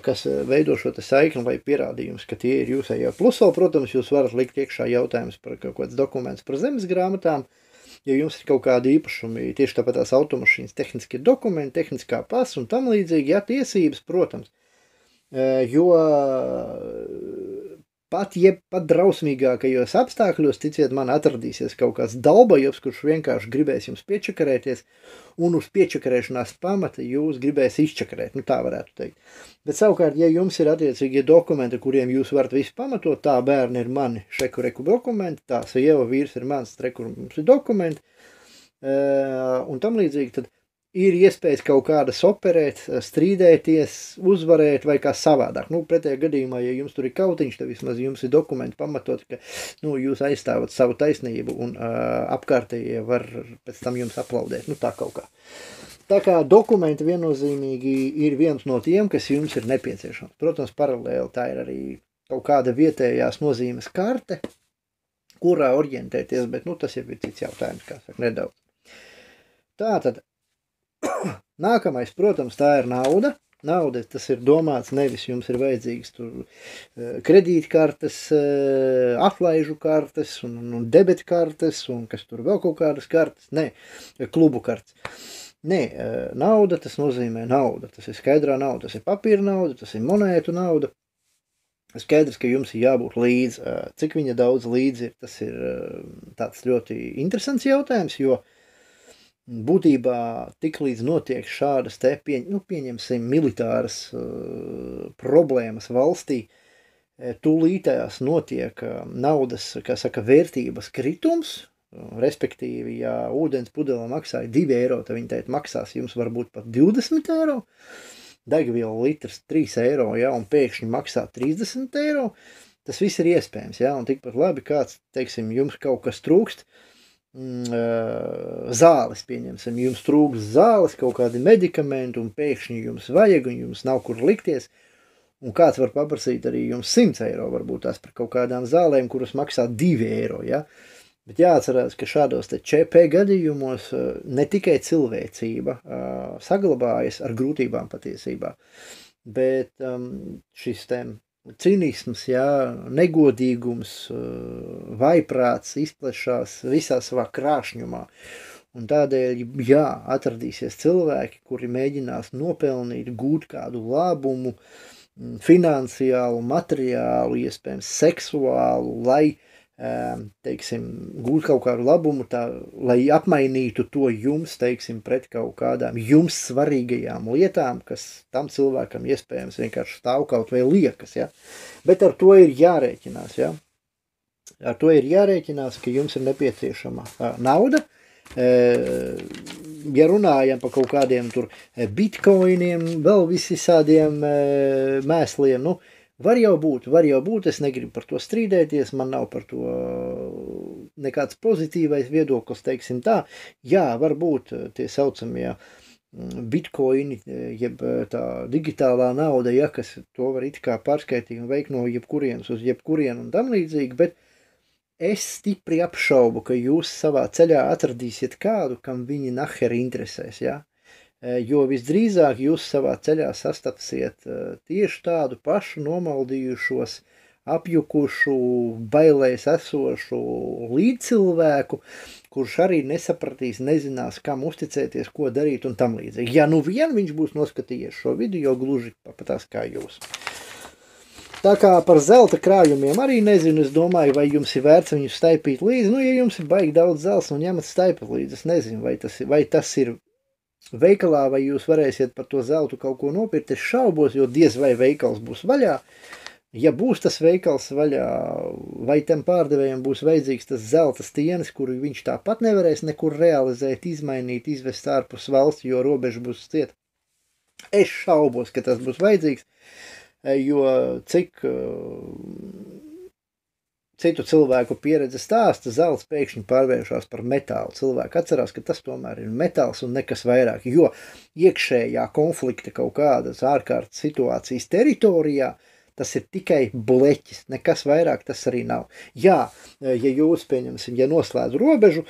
Kas veido šo te saikni vai pierādījums, ka tie ir jūsējie. Plus vēl, protams, jūs varat likt iekšā jautājumus par kaut kāds dokumentus par zemes grāmatām, ja jums ir kaut kādi īpašumi, tieši tāpat tās automašīnas tehniskie dokumenti, tehniskā pasa un tam līdzīgi, ja, tiesības, protams. Jo pat drausmīgākajos apstākļos, ticiet man, atradīsies kaut kāds dalbajovs, kurš vienkārši gribēs jums piečakarēties, un uz piečakarēšanās pamata jūs gribēs izčakarēt, tā varētu teikt. Bet savukārt, ja jums ir attiecīgie dokumenti, kuriem jūs varat visu pamatot, tā bērni ir mani reku dokumenti, tā sieva vīrs ir mans mums ir dokumenti, un tam līdzīgi, tad ir iespējas kaut kādas operēt, strīdēties, uzvarēt vai kā savādāk. Pretējā gadījumā, ja jums tur ir kautiņš, tad vismaz jums ir dokumenti pamatot, ka jūs aizstāvat savu taisnību un apkārtējie var pēc tam jums aplaudēt. Tā kaut kā. Tā kā dokumenti viennozīmīgi ir viens no tiem, kas jums ir nepieciešams. Protams, paralēli tā ir arī kaut kāda vietējās nozīmes karte, kurā orientēties, bet tas jau ir cits jautājums, kā saka, nedaudz. Tātad, nākamais, protams, tā ir nauda. Nauda, tas ir domāts, nevis jums ir vajadzīgs tur kredītkartes, atlaižu kartes un debetkartes un kas tur vēl kaut kādas kartes, ne, klubu kartes. Nē, nauda tas nozīmē nauda. Tas ir skaidrā nauda, tas ir papīra nauda, tas ir monētu nauda. Skaidrs, ka jums ir jābūt līdzi. Cik viņa daudz līdzi ir, tas ir tāds ļoti interesants jautājums, jo būtībā tiklīdz notiek šādas te, pieņemsim, militāras problēmas valstī, tūlītējās notiek naudas, kā saka, vērtības kritums, respektīvi, ja ūdens pudele maksāja 2 eiro, tad viņi teikt maksās jums varbūt pat 20 eiro, degviela litrs 3 eiro, ja, un pēkšņi maksā 30 eiro, tas viss ir iespējams, ja, un tikpat labi kāds, teiksim, jums kaut kas trūkst, zāles, pieņemsim, jums trūkst zāles, kaut kādi medikamenti, un pēkšņi jums vajag, un jums nav kur likties, un kāds var paprasīt arī jums 100 eiro, varbūt tās par kaut kādām zālēm, kuras maksā 2 eiro, ja, bet jāatcerās, ka šādos te ČP gadījumos ne tikai cilvēcība saglabājas ar grūtībām patiesībā, bet šis te cinisms, jā, negodīgums, vaiprāts izplešās visā savā krāšņumā. Un tādēļ, jā, atradīsies cilvēki, kuri mēģinās nopelnīt, gūt kādu labumu, finansiālu, materiālu, iespējams seksuālu, lai teiksim, gūt kaut kādu labumu, tā, lai apmainītu to jums, teiksim, pret kaut kādām jums svarīgajām lietām, kas tam cilvēkam iespējams vienkārši stāv kaut vai liekas, ja. Bet ar to ir jārēķinās, ja. Ar to ir jārēķinās, ka jums ir nepieciešama nauda. Ja runājam par kaut kādiem tur bitcoiniem, vēl visādiem mēsliem, nu, var jau būt, es negribu par to strīdēties, man nav par to nekāds pozitīvais viedoklis, teiksim tā. Jā, varbūt tie saucamie bitcoini, jeb tā digitālā nauda, ja, kas to var it kā pārskaitīt un veikt no jebkurienes uz jebkurienu un tam līdzīgi, bet es stipri apšaubu, ka jūs savā ceļā atradīsiet kādu, kam viņi naheri interesēs, ja? Jo visdrīzāk jūs savā ceļā sastapsiet tieši tādu pašu nomaldījušos, apjukušu, bailēs esošu līdzcilvēku, kurš arī nesapratīs, nezinās, kam uzticēties, ko darīt un tam līdzīgi. Ja nu vien viņš būs noskatījies šo video gluži papatās kā jūs. Tā kā par zelta krājumiem arī nezinu, es domāju, vai jums ir vērts viņus staipīt līdzi. Nu, ja jums ir baigi daudz zelts un ņemat staipat līdzi, es nezinu, vai tas ir veikalā, vai jūs varēsiet par to zeltu kaut ko nopirkt, es šaubos, jo diez vai veikals būs vaļā. Ja būs tas veikals vaļā, vai tam pārdevējiem būs vajadzīgs tas zelta stienis, kuru viņš tāpat nevarēs nekur realizēt, izmainīt, izvest ārpus valsts, jo robeža būs cieta. Es šaubos, ka tas būs vajadzīgs, jo cik citu cilvēku pieredze stāsta, zelts pēkšņi pārvēršās par metālu. Cilvēki atcerās, ka tas tomēr ir metāls un nekas vairāk, jo iekšējā konflikta kaut kādas ārkārtas situācijas teritorijā tas ir tikai bleķis, nekas vairāk tas arī nav. Jā, ja jūs, pieņemsim, ja noslēdz robežu,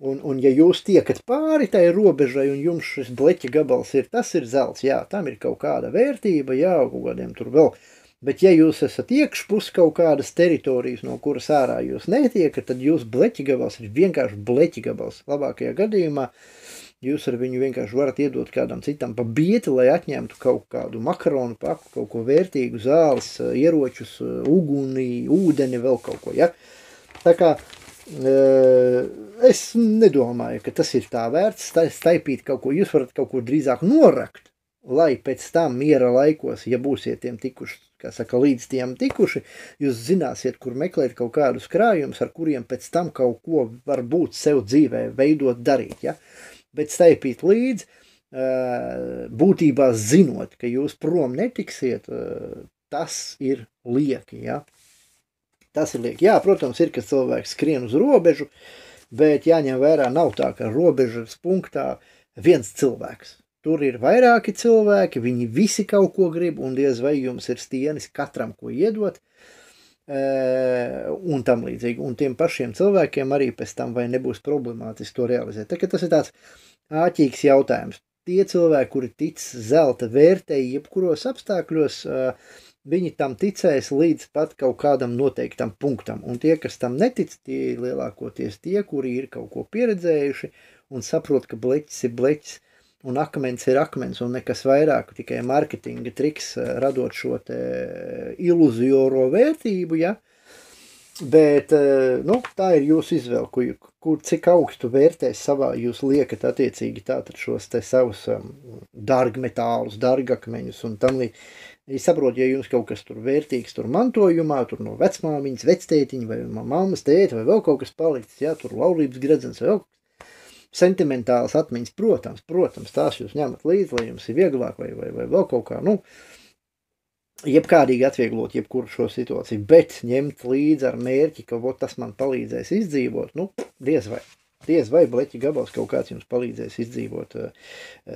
un ja jūs tiekat pāri tai robežai un jums šis bleķa gabals ir, tas ir zelts, jā, tam ir kaut kāda vērtība, jā, kaut kādiem tur vēl. Bet ja jūs esat iekšpus kaut kādas teritorijas, no kuras ārā jūs netiekat, tad jūs bleķa gabals ir vienkārši bleķa gabals. Labākajā gadījumā jūs ar viņu vienkārši varat iedot kādam citam pa bieti, lai atņemtu kaut kādu makaronu paku, kaut ko vērtīgu, zāles, ieročus, uguni, ūdeni, vēl kaut ko, ja? Tā kā es nedomāju, ka tas ir tā vērts staipīt kaut ko, jūs varat kaut ko drīzāk norakt, lai pēc tam miera laikos, ja būsiet tiem tikuši, kā saka, līdz tiem tikuši, jūs zināsiet, kur meklēt kaut kādus krājumus, ar kuriem pēc tam kaut ko var būt sev dzīvē veidot, darīt, ja? Bet staipīt līdz, būtībā zinot, ka jūs prom netiksiet, tas ir lieki, ja? Tas ir lieki. Jā, protams, ir, ka cilvēks skrien uz robežu, bet jāņem vērā nav tā, ka robežas punktā viens cilvēks. Tur ir vairāki cilvēki, viņi visi kaut ko grib, un diez vai jums ir stienis katram, ko iedot, un tam līdzīgi. Un tiem pašiem cilvēkiem arī pēc tam vai nebūs problemātiski to realizēt. Tā kā tas ir tāds āķīgs jautājums. Tie cilvēki, kuri tic zelta vērtēji jebkuros apstākļos, viņi tam ticēs līdz pat kaut kādam noteiktam punktam. Un tie, kas tam netic, tie ir lielākoties tie, kuri ir kaut ko pieredzējuši un saprot, ka bleķis ir bleķis. un akmens ir akmens, un nekas vairāk, tikai marketinga triks, radot šo te iluzijoro vērtību, ja, bet, nu, tā ir jūsu izvēle, kur cik augstu vērtēs savā jūs liekat attiecīgi tātad šos te savus dārgmetālus, dārgakmeņus un tam līdz. Es saprotu, ja jums kaut kas tur vērtīgs tur mantojumā, tur no vecmāmiņas, vectētiņa vai mammas tēta vai vēl kaut kas palicis, ja, tur laulības gredzens vai vēl sentimentāls atmiņas, protams, tās jūs ņemat līdzi, lai jums ir vieglāk vai vēl kaut kā, nu, jebkādīgi atvieglot jebkuru šo situāciju, bet ņemt līdzi ar mērķi, ka tas man palīdzēs izdzīvot, nu, diez vai bleķi gabals kaut kāds jums palīdzēs izdzīvot,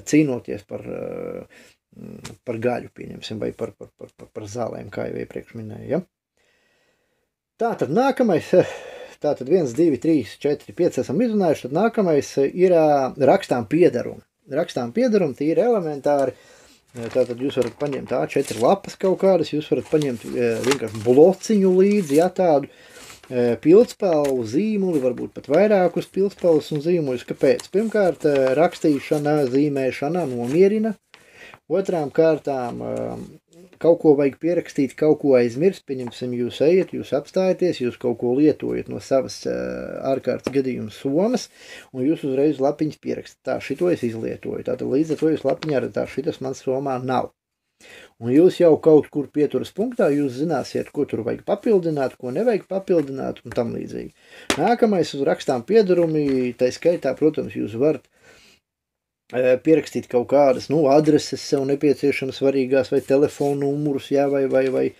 cīnoties par gaļu, pieņemsim, vai par zālēm, kā jau iepriekš minēju, ja? Tātad nākamais, tātad 1, 2, 3, 4, 5 esam izrunājuši, tad nākamais ir rakstām piedarumi. Rakstām piedarumi, tie ir elementāri, tātad jūs varat paņemt A4 lapas kaut kādas, jūs varat paņemt vienkārši blociņu līdzi, ja, tādu pildspalvu, zīmuli, varbūt pat vairākus pildspalvus un zīmuļus. Kāpēc? Pirmkārt, rakstīšana, zīmēšana nomierina. Otrām kārtām kaut ko vajag pierakstīt, kaut ko aizmirst, pieņemsim, jūs ejat, jūs apstājaties, jūs kaut ko lietojat no savas ārkārtas gadījuma somas, un jūs uzreiz lapiņas pierakstat. Tā, šito es izlietoju, tātad līdz ar to jūs lapiņā redzat, šitas man somā nav. Un jūs jau kaut kur pieturas punktā, jūs zināsiet, ko tur vajag papildināt, ko nevajag papildināt un tam līdzīgi. Nākamais uz rakstām piedarumi, tai skaitā, protams, jūs varat pierakstīt kaut kādas, nu, adreses sev nepieciešamas svarīgās, vai telefonu numurus, jā, vai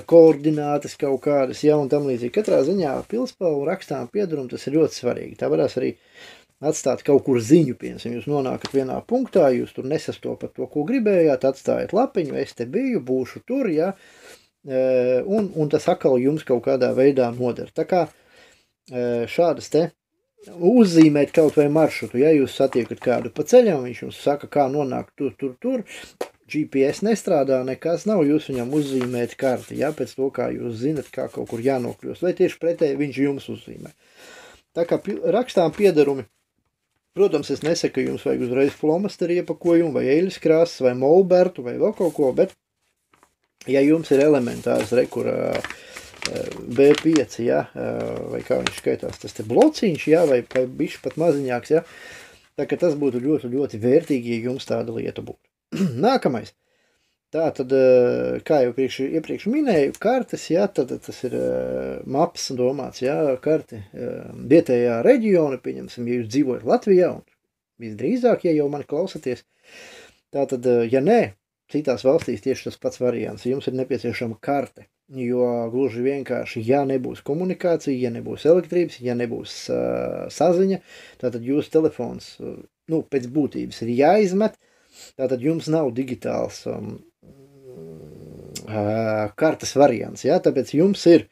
koordinātas kaut kādas, jā, un tam līdzīgi. Katrā ziņā pildspalvu rakstām piedarumu, tas ir ļoti svarīgi. Tā varēs arī atstāt kaut kur ziņu, piemēram, jūs nonākat vienā punktā, jūs tur nesastopat to, ko gribējāt, atstājat lapiņu, es te biju, būšu tur, jā, un tas atkal jums kaut kādā veidā noder. Tā kā šādas te uzzīmēt kaut vai maršrutu, ja jūs satiekat kādu pa ceļam, viņš jums saka, kā nonākt tur, GPS nestrādā, nekas nav, jūs viņam uzzīmēt karti, ja, pēc to, kā jūs zinat, kā kaut kur jānokļūst, vai tieši pretēji viņš jums uzzīmē. Tā kā rakstām piedarumi, protams, es nesaku, ka jums vajag uzreiz flomasteri iepakojumu, vai eļas krāsas, vai molbertu, vai vēl kaut ko, bet, ja jums ir elementārs rekurā, B5, ja, vai kā viņš skaitās, tas te blociņš, ja, vai bišķi pat maziņāks, ja, tā ka tas būtu ļoti, ļoti vērtīgi, ja jums tāda lieta būtu. Nākamais, tā tad, kā jau iepriekš minēju, kartes, ja, tad tas ir maps domāts, ja, karte vietējā reģiona, pieņemsim, ja jūs dzīvojat Latvijā, un visdrīzāk, ja jau mani klausaties, tā tad, ja nē, citās valstīs tieši tas pats variants, jums ir nepieciešama karte, jo gluži vienkārši, ja nebūs komunikācija, ja nebūs elektrības, ja nebūs saziņa, tātad jūsu telefons, nu, pēc būtības ir jāizmet, tātad jums nav digitāls kartes variants, ja, tāpēc jums ir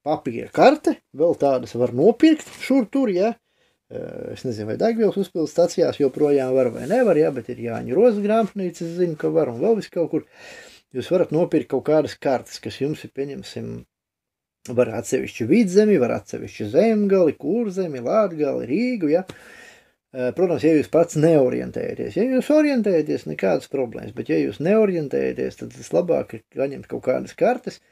papīra karte, vēl tādas var nopirkt šur tur, ja, es nezinu, vai Daigavpils uzpildes stacijās joprojām var vai nevar, ja, bet ir Jāņu Rozes grāmatnīca, es zinu, ka var un vēl vis kaut kur. Jūs varat nopirkt kaut kādas kartes, kas jums ir, pieņemsim, var atsevišķi Vidzemi, var atsevišķi Zemgali, Kurzemi, Latgali, Rīgu, ja. Protams, ja jūs pats neorientējaties. Ja jūs orientējaties, nekādas problēmas, bet ja jūs neorientējaties, tad tas labāk ir paņemt kaut kādas kartes,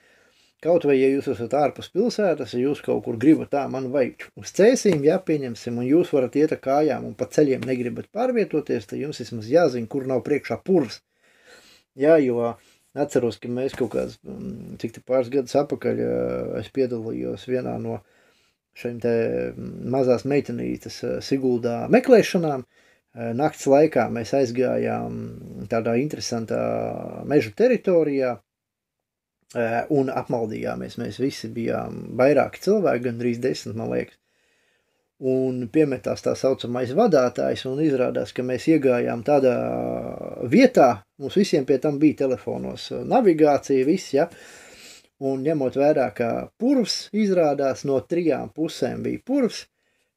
kaut vai, ja jūs esat ārpus pilsētas, ja jūs kaut kur gribat tā, man vajag uz cēsīm, ja, pieņemsim, un jūs varat iet ar kājām un pa ceļiem negribat pārvietoties, tad jums vismaz jāzina, kur nav priekšā purvs. Jā, jo atceros, ka mēs kaut kāds, cik te pāris gadus apakaļ, es piedalījos vienā no šiem te mazās meitenītes Siguldā meklēšanām. Nakts laikā mēs aizgājām tādā interesantā meža teritorijā un apmaldījāmies. Mēs visi bijām vairāki cilvēki, gandrīz 10, man liekas. Un piemetās tā saucamais vadātājs, un izrādās, ka mēs iegājām tādā vietā, mums visiem pie tam bija telefonos navigācija, viss, ja, un ņemot vērā, ka purvs izrādās no 3 pusēm bija purvs,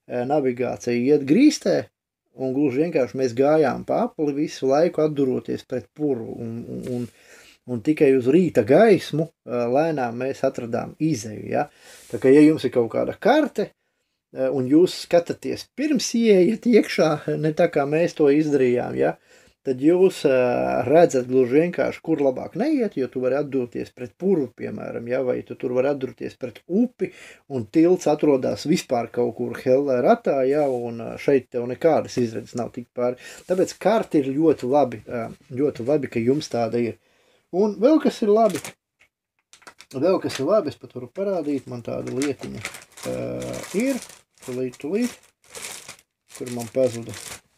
navigācija iet grīstē, un gluži vienkārši mēs gājām pa apli visu laiku atduroties pret purvu, un tikai uz rīta gaismu lēnām mēs atradām izeju, ja. Tā kā, ja jums ir kaut kāda karte, un jūs skatāties pirms ieiet iekšā, ne tā kā mēs to izdarījām, ja, tad jūs redzat gluži vienkārši, kur labāk neiet, jo tu vari atdurties pret purvu, piemēram, ja, vai tu tur vari atdurties pret upi, un tilts atrodas vispār kaut kur hellē ratā, ja, un šeit tev nekādas izredzes nav tik pāri. Tāpēc karti ir ļoti labi, ka jums tāda ir. Un vēl kas ir labi, es pat varu parādīt, man tāda lietiņa ir, tulīt, kur man pazuda.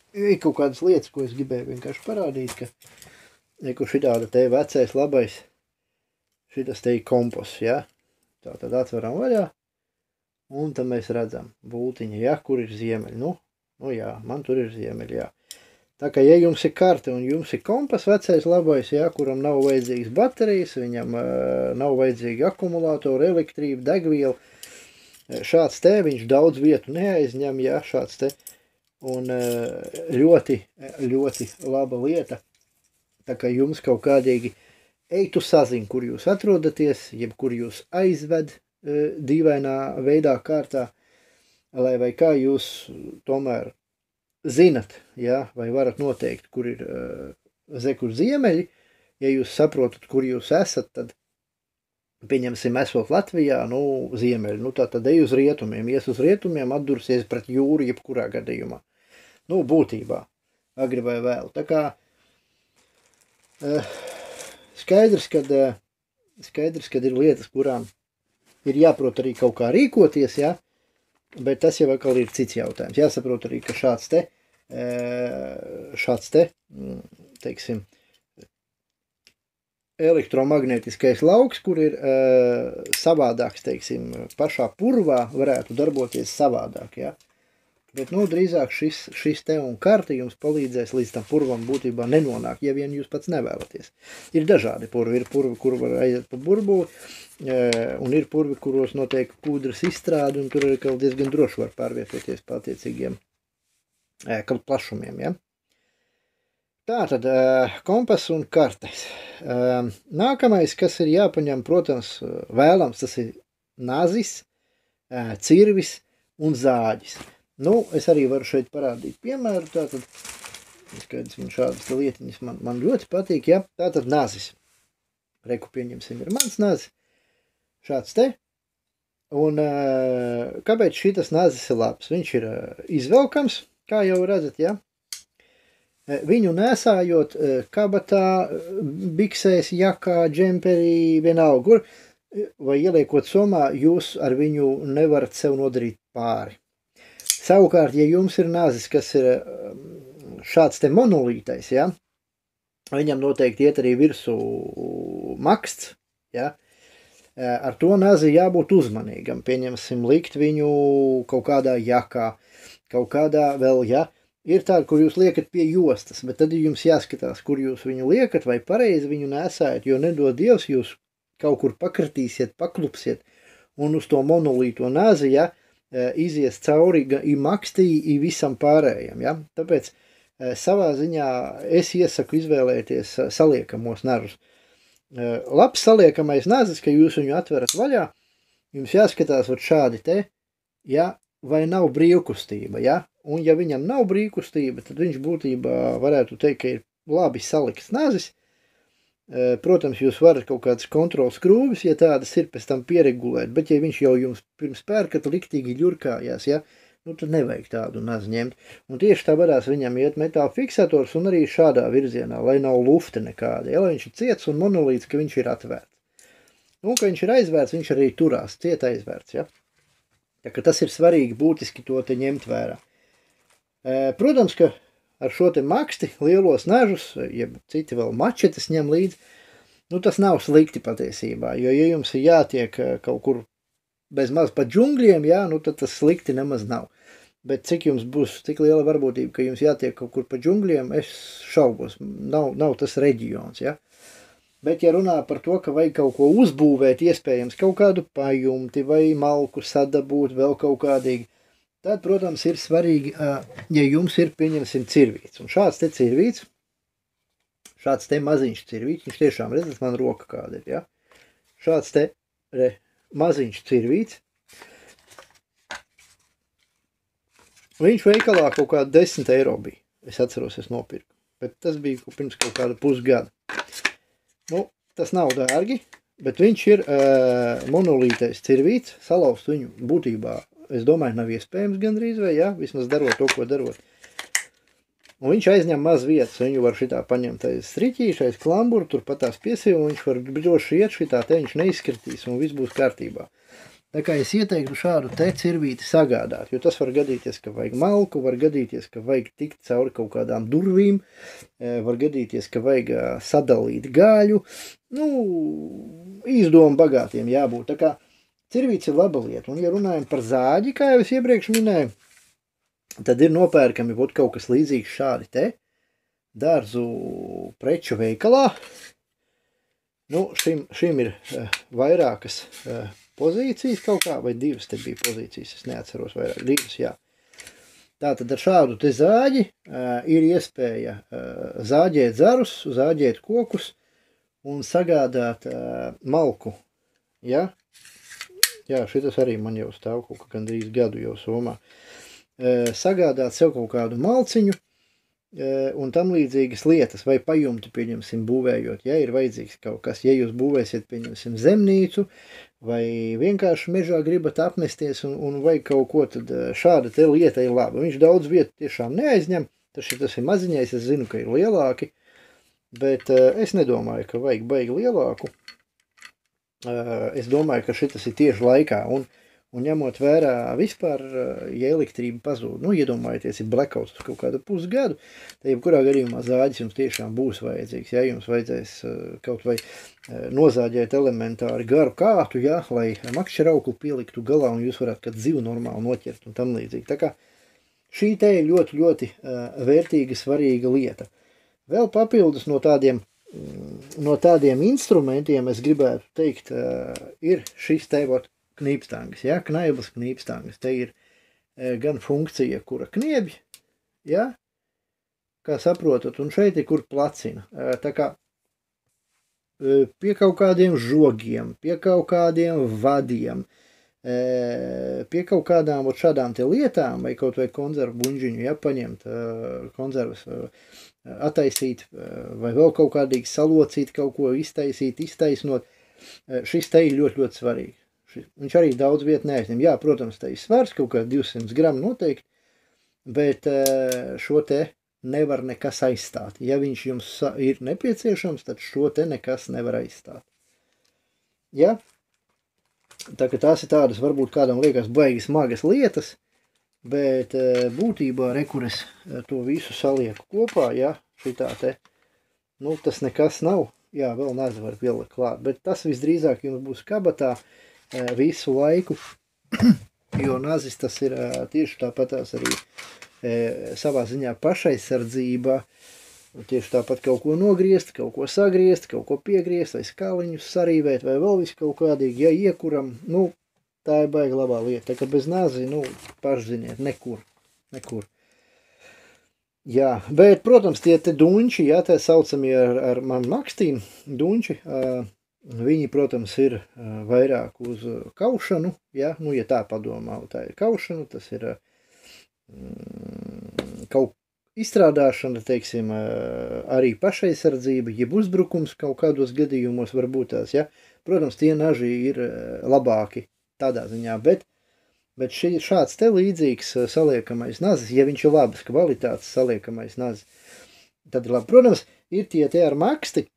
Ir kaut kādas lietas, ko es gribēju vienkārši parādīt, ka šitāda te vecais labais, šitas te ir komposts, ja? Tā tad atveram vaļā, un tad mēs redzam bultiņa, ja? Kur ir ziemeļi. Nu jā, man tur ir ziemeļi, jā. Tā kā, ja jums ir karte un jums ir kompas vecais labais, ja? Kuram nav vajadzīgas baterijas, viņam nav vajadzīgi akumulātori, elektrība, degviela, šāds te, viņš daudz vietu neaizņem, ja? Šāds te. Un ļoti laba lieta, tā kā jums kaut kādīgi eitu sazin, kur jūs atrodaties, jeb kur jūs aizved dīvainā veidā kārtā, lai vai kā jūs tomēr zinat, ja, vai varat noteikt, kur ir kur ziemeļi, ja jūs saprotat, kur jūs esat, tad pieņemsim, esot Latvijā, ziemeļi, tad ej uz rietumiem, ies uz rietumiem, atdursies pret jūru, jebkurā gadījumā. Būtībā, agri vai vēl. Tā kā skaidrs, kad ir lietas, kurām ir jāprot arī kaut kā rīkoties, ja? Bet tas jau atkal ir cits jautājums. Jāsaprot arī, ka šāds te, teiksim, elektromagnētiskais lauks, kur ir savādāks, teiksim, pašā purvā varētu darboties savādāk, ja? Bet, drīzāk šis te un karte jums palīdzēs līdz tam purvam būtībā nenonākt, ja vien jūs pats nevēlaties. Ir dažādi purvi, ir purvi, kur var aiziet pa burbuli, un ir purvi, kuros notiek kūdras izstrāde, un tur arī kaut diezgan droši var pārvietoties pa attiecīgiem kaut plašumiem, ja? Tātad, kompas un kartes. Nākamais, kas ir jāpaņem, protams, vēlams, tas ir nazis, cirvis un zāģis. Es arī varu šeit parādīt piemēru, tātad, skaidrs, man šādas lietiņas man ļoti patīk, ja, tātad nazis. Reku pieņemsim, ir mans nazis, šāds te, un kāpēc šitas nazis ir labs? Viņš ir izvelkams, kā jau redzat, ja, viņu nesājot kabatā, biksēs, jakā, džemperī, vienalga, vai ieliekot somā, jūs ar viņu nevarat sev nodarīt pāri. Savukārt, ja jums ir nazis, kas ir šāds te monolītais, ja, viņam noteikti iet arī virsū maksts, ja, ar to nazi jābūt uzmanīgam, pieņemsim likt viņu kaut kādā jakā, kaut kādā vēl, ja, ir tāda, kur jūs liekat pie jostas, bet tad jums jāskatās, kur jūs viņu liekat vai pareizi viņu nesājat, jo nedod Dievs jūs kaut kur pakritīsiet, paklupsiet un uz to monolīto nazi, ja, izies cauri i makstī, i visam pārējiem, ja? Tāpēc savā ziņā es iesaku izvēlēties saliekamos nažus. Labs saliekamais nazis, ka jūs viņu atverat vaļā, jums jāskatās vat šādi te, ja, vai nav brīvkustība, ja? Un ja viņam nav brīvkustība, tad viņš būtībā varētu teikt, ka ir labi salikts nazis. Protams, jūs varat kaut kādas kontrols skrūvis, ja tādas ir, pēc tam pieregulēt, bet ja viņš jau jums pirms pērkat liktīgi ļurkājās, ja, tad nevajag tādu nazi ņemt. Un tieši tā varās viņam iet metāla fiksators un arī šādā virzienā, lai nav lufta nekāda, ja, lai viņš ir ciets un monolīts, ka viņš ir atvērts. Un, ka viņš ir aizvērts, viņš arī turās, ciet aizvērts, ja. Tā ka tas ir svarīgi būtiski to te ņemt vērā. Protams, ka ar šo te maksti lielos nažus, ja citi vēl mačetes ņem līdzi, tas nav slikti patiesībā, jo, ja jums ir jātiek kaut kur bez maz pa džungļiem, jā, tad tas slikti nemaz nav. Bet cik jums būs, cik liela varbūtība, ka jums jātiek kaut kur pa džungļiem, es šaubos, nav tas reģions, jā. Bet, ja runā par to, ka vajag kaut ko uzbūvēt, iespējams kaut kādu pajumti vai malku sadabūt vēl kaut kādīgi, tad, protams, ir svarīgi, ja jums ir, pieņemsim, cirvīts. Un šāds te cirvīts, šāds te maziņš cirvīts, viņš tiešām, redzat, man roka kāda ir, ja? Šāds te maziņš cirvīts, viņš veikalā kaut kādu 10 eiro bija. Es atceros, es nopirku. bet tas bija pirms kaut kāda pusgada. Nu, tas nav dārgi, bet viņš ir monolītais cirvīts, salauzt viņu būtībā, es domāju, nav iespējams gandrīz vai, jā, vismaz darot to, ko darot. Un viņš aizņem maz vietas, viņu var šitā paņemt aiz striķīša, aiz klamburu, tur pat tās piesīva, un viņš var droši iet šitā, te viņš neizskritīs, un viss būs kārtībā. Tā kā es ieteiktu šādu te cirvīti sagādāt, jo tas var gadīties, ka vajag malku, var gadīties, ka vajag tikt cauri kaut kādām durvīm, var gadīties, ka vajag sadalīt gaļu, nu, izdomu bagātiem jābūt. Tā kā cirvīts ir laba lieta, un ja runājam par zāģi, kā jau es iepriekš minēju, tad ir nopērkami kaut kas līdzīgs šādi te, dārzu preču veikalā. Nu, šim ir vairākas pozīcijas kaut kā, vai divas te bija pozīcijas, es neatceros vairāk, divas, jā. Tātad ar šādu te zāģi ir iespēja zāģēt zarus, zāģēt kokus un sagādāt malku, ja? Jā, šitas arī man jau stāv kaut kā gandrīz gadu jau somā. Sagādāt sev kaut kādu malciņu un tam līdzīgas lietas, vai pajumti, pieņemsim, būvējot, ja ir vajadzīgs kaut kas, ja jūs būvēsiet, pieņemsim, zemnīcu, vai vienkārši mežā gribat apmesties un vajag kaut ko, tad šāda te lieta ir laba. Viņš daudz vietu tiešām neaizņem, tas ir maziņais, es zinu, ka ir lielāki, bet es nedomāju, ka vajag baigi lielāku. Es domāju, ka šitas ir tieši laikā, un ņemot vērā vispār, ja elektrība pazūd, nu, iedomājieties, ir blackouts uz kaut kādu pusgadu, tad jebkurā gadījumā zāģis jums tiešām būs vajadzīgs, ja jums vajadzēs kaut vai nozāģēt elementāri garu kātu, ja, lai makšķerauklu pieliktu galā un jūs varētu kādu zivu normāli noķert un tam līdzīgi. Tā kā šī te ir ļoti, ļoti vērtīga, svarīga lieta. Vēl papildus no tādiem instrumentiem, es gribētu teikt, ir šis te knīpstangas, ja, knaibas knīpstangas, te ir gan funkcija, kura kniebj, ja, kā saprotat, un šeit ir, kur placina. Tā kā pie kaut kādiem žogiem, pie kaut kādiem vadiem, pie kaut kādām šādām te lietām, vai kaut vai konzervu buņģiņu, ja, paņemt konzervas, attaisīt, vai vēl kaut kādīgi salocīt, kaut ko iztaisnot, šis te ir ļoti, ļoti svarīgi. Viņš arī daudz vietu neaizņem. Jā, protams, te ir svars, kaut kā 200 gramu noteikti, bet šo te nevar nekas aizstāt. Ja viņš jums ir nepieciešams, tad šo te nekas nevar aizstāt. Ja? Tā ka tās ir tādas, varbūt kādam liekas baigi smagas lietas, bet būtībā rekures to visu salieku kopā, ja, šitā te, nu, tas nekas nav. Jā, vēl nazi var pielikt klāt, bet tas visdrīzāk jums būs kabatā visu laiku, jo nazis tas ir tieši tāpatās arī savā ziņā pašaizsardzība, tieši tāpat kaut ko nogriezt, kaut ko sagriezt, kaut ko piegriezt, vai skaliņus sarīvēt, vai vēl visu kaut kādīgi, ja iekuram, nu, tā ir baigi labā lieta, tā ka bez nazi, nu, pašziniet, nekur. Jā, bet, protams, tie te duņči, jā, tā saucamie ar man makstīm duņči, viņi, protams, ir vairāk uz kaušanu, ja, nu, ja tā padomā, tā ir kaušana, tas ir kaut izstrādāšana, teiksim, arī pašaizsardzība, jeb uzbrukums kaut kādos gadījumos var būt tās, ja. Protams, tie naži ir labāki tādā ziņā, bet šāds te līdzīgs saliekamais nazis, ja viņš ir labas kvalitātes saliekamais nazis, tad ir labi. Protams, ir tie ar maksti,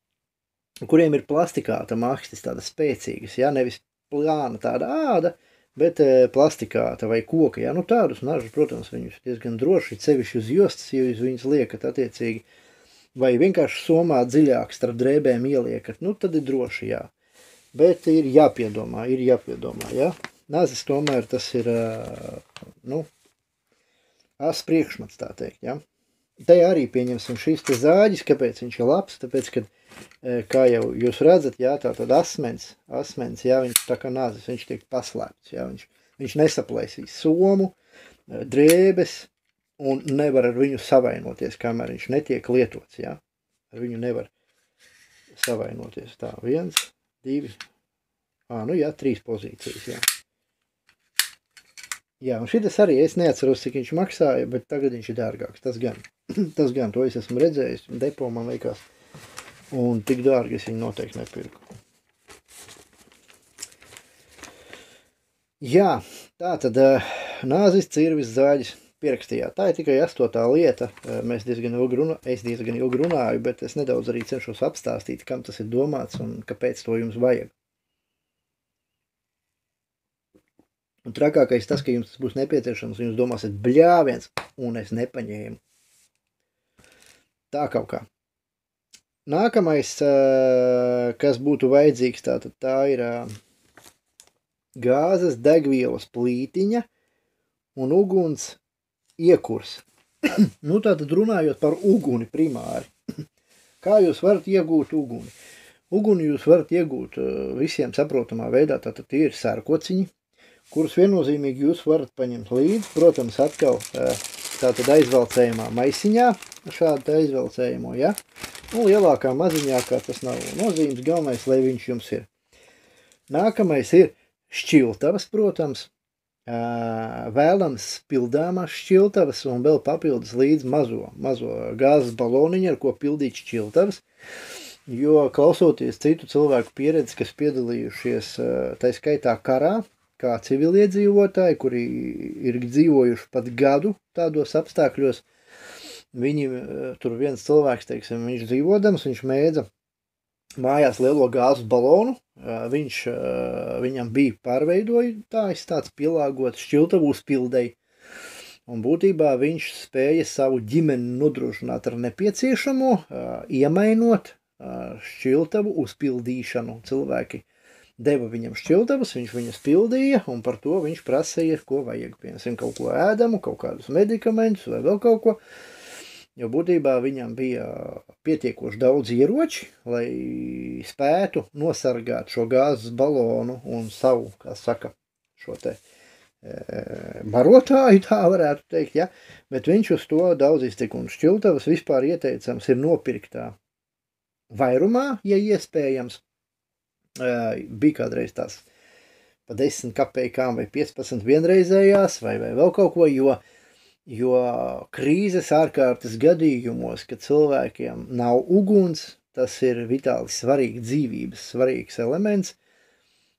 kuriem ir plastikāta makstis, tāda spēcīgas, ja, nevis plāna tāda āda, bet plastikāta vai koka, ja, nu tādus nažus, protams, viņus diezgan droši, sevišķi uz jostas, ja jūs viņus liekat attiecīgi, vai vienkārši somā dziļāk starp drēbēm ieliekat, nu tad ir droši, jā. Bet ir jāpiedomā, jā. Nazis tomēr tas ir, nu, priekšmats, tā teikt, jā. Te arī pieņemsim šīs te zāģis, kāpēc viņš ir labs, tāpēc, kad, kā jau jūs redzat, jā, tā tad asmens, jā, viņš tā kā nazis, viņš tiek paslēpts, jā, viņš nesaplēsīs somu, drēbes, un nevar ar viņu savainoties, kamēr viņš netiek lietots, jā, ar viņu nevar savainoties, tā, 1, 2, nu jā, 3 pozīcijas, jā. Jā, un šitas arī es neatceros, cik viņš maksāja, bet tagad viņš ir dārgāks. Tas gan, to es esmu redzējis. Depo man liekas. Un tik dārgi es viņu noteikti nepirku. Jā, tā tad nāzis, cirvis, zāģis pierakstījāt. Tā ir tikai 8. lieta. Es diezgan ilgi runāju, bet es nedaudz arī cenšos apstāstīt, kam tas ir domāts un kāpēc to jums vajag. Un trakākais tas, ka jums tas būs nepieciešams, un jūs domāsiet, bļāviens, un es nepaņēmu. Tā kaut kā. Nākamais, kas būtu vajadzīgs, tā ir gāzes degvielas plītiņa un uguns iekurs. Tātad runājot par uguni primāri. Kā jūs varat iegūt uguni? Uguni jūs varat iegūt visiem saprotamā veidā, tātad tie ir sērkociņi, kurus viennozīmīgi jūs varat paņemt līdzi, protams, atkal tātad aizvelcējumā maisiņā, šādu aizvelcējumu, ja? Un lielākā maziņā, kā tas nav nozīmes, galvenais, lai viņš jums ir. Nākamais ir šķiltavas, protams, vēlams pildāmās šķiltavas un vēl papildus līdz mazo gāzes baloniņu, ar ko pildīt šķiltavas, jo klausoties citu cilvēku pieredzi, kas piedalījušies tā skaitā karā, kā civiliedzīvotāji, kuri ir dzīvojuši pat gadu tādos apstākļos, viņi, tur viens cilvēks, teiksim, viņš dzīvodams, viņš mēdza mājās lielo gāzes balonu, viņam bija pārveidojis tāds pielāgots šķiltavu uzpildei, un būtībā viņš spēja savu ģimeni nodrošināt ar nepieciešamo, iemainot šķiltavu uzpildīšanu. Cilvēki deva viņam šķiltavas, viņš viņas pildīja, un par to viņš prasīja, ko vajag, piemēram, kaut ko ēdamu, kaut kādus medikamentus vai vēl kaut ko, jo būtībā viņam bija pietiekoši daudz ieroči, lai spētu nosargāt šo gāzes balonu un savu, kā saka, šo te barotāju, tā varētu teikt, ja, bet viņš uz to daudz iztika, un šķiltavas vispār ieteicams ir nopirktā vairumā, ja iespējams. Bija kādreiz tās pa 10 kapeikām vai 15 vienreizējās vai vēl kaut ko, jo krīzes ārkārtas gadījumos, kad cilvēkiem nav uguns, tas ir vitāli dzīvības svarīgs elements,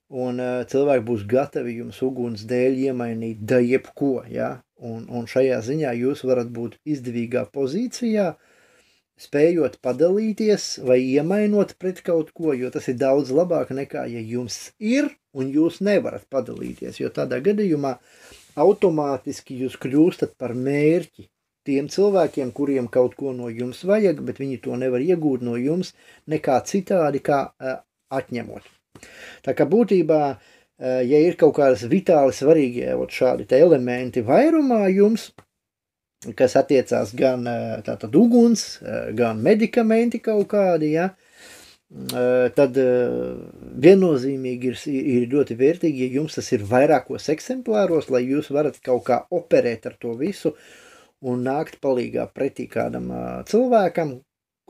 un cilvēki būs gatavi jums uguns dēļ iemainīt da jebko, ja? Un šajā ziņā jūs varat būt izdevīgā pozīcijā, spējot padalīties vai iemainot pret kaut ko, jo tas ir daudz labāk nekā, ja jums ir un jūs nevarat padalīties, jo tādā gadījumā automātiski jūs kļūstat par mērķi tiem cilvēkiem, kuriem kaut ko no jums vajag, bet viņi to nevar iegūt no jums nekā citādi, kā atņemot. Tā kā būtībā, ja ir kaut kādas vitāli svarīgie šādi te elementi vairumā jums, kas attiecās gan tātad uguns, gan medikamenti kaut kādi, ja, tad viennozīmīgi ir ļoti vērtīgi, ja jums tas ir vairākos eksemplāros, lai jūs varat kaut kā operēt ar to visu un nākt palīgā pretī kādam cilvēkam,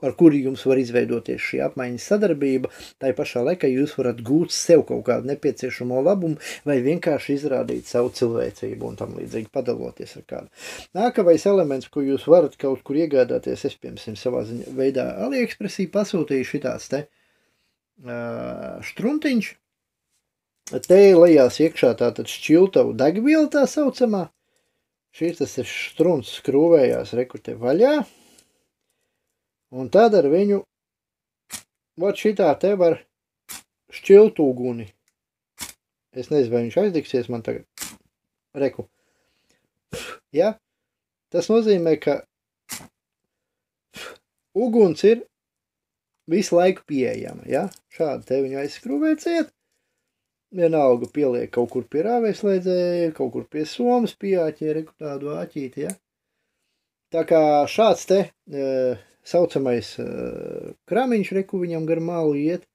ar kuri jums var izveidoties šī apmaiņas sadarbība, tai pašā laikā jūs varat gūt sev kaut kādu nepieciešamo labumu vai vienkārši izrādīt savu cilvēcību un tam līdzīgi padaloties ar kādu. Nākamais elements, ko jūs varat kaut kur iegādāties, es piemēram savā veidā AliExpressī pasūtīju šitāds te štruntiņš, te lejās iekšā tātad šķiltavu degviela tā saucamā, šīs tas ir štrunts skrūvējās rekute vaļā, un tad ar viņu, šitā te var šķilt uguni. Es nezinu, vai viņš aizdegsies man tagad. Reku. Ja? Tas nozīmē, ka uguns ir visu laiku pieejama. Ja? Šādi te viņu aizskrūvēciet. Vienalga pieliek kaut kur pie rāvēslēdzēja, kaut kur pie somas pieāķē, reku tādu āķīti. Ja? Tā kā šāds te saucamais kramiņš, reku viņam gar malu iet.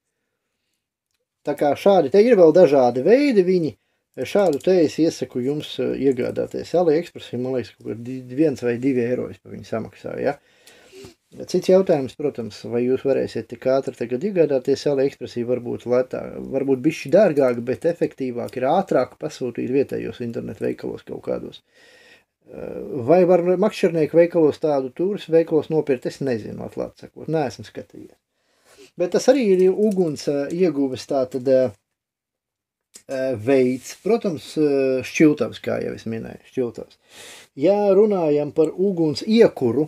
Tā kā šādi te ir vēl dažādi veidi viņi, šādu te es iesaku jums iegādāties AliExpressī, man liekas, kaut kur 1 vai 2 eiro es par viņu samaksāju, ja. Cits jautājums, protams, vai jūs varēsiet tik ātri tagad iegādāties AliExpressī, varbūt lētāk, varbūt bišķi dārgāk, bet efektīvāk ir ātrāk pasūtīt vietējos internetu veikalos kaut kādos. Vai var makšķernieku veikalos tādu tūris veikalos nopirkt, es nezinu, atklāt sakot, neesmu skatījies. Bet tas arī ir uguns ieguves tātad veids, protams, šķiltavs, kā jau es minēju, šķiltavs. Ja runājam par uguns iekuru,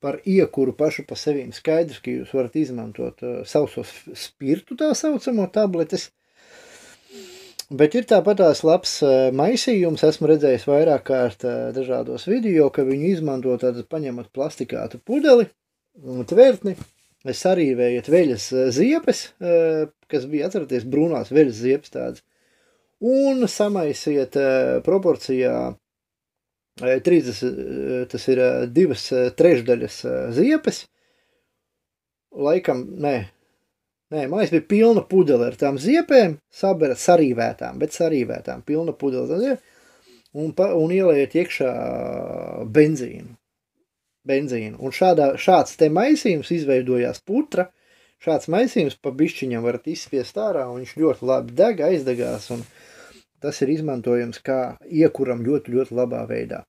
par iekuru pašu pa sevīm, skaidrs, ka jūs varat izmantot sausos spirtu tā saucamo tabletes, bet ir tāpatās labs maisījums, esmu redzējis vairāk kārt dažādos video, ka viņu izmanto tātad paņemat plastikātu pudeli, tvērtni, sarīvējat veļas ziepes, kas bija, atceraties, brūnās veļas ziepes tādas, un samaisiet proporcijā 30, tas ir 2/3 ziepes, laikam, man liekas, bija pilna pudele ar tām ziepēm, sarīvētām, pilna pudele, un ielējiet iekšā benzīnu. Un šāds te maisījums izveidojās putra, šāds maisījums pa bišķiņam varat izspiest ārā, un viņš ļoti labi deg, aizdegās, un tas ir izmantojams kā iekuram ļoti, ļoti labā veidā.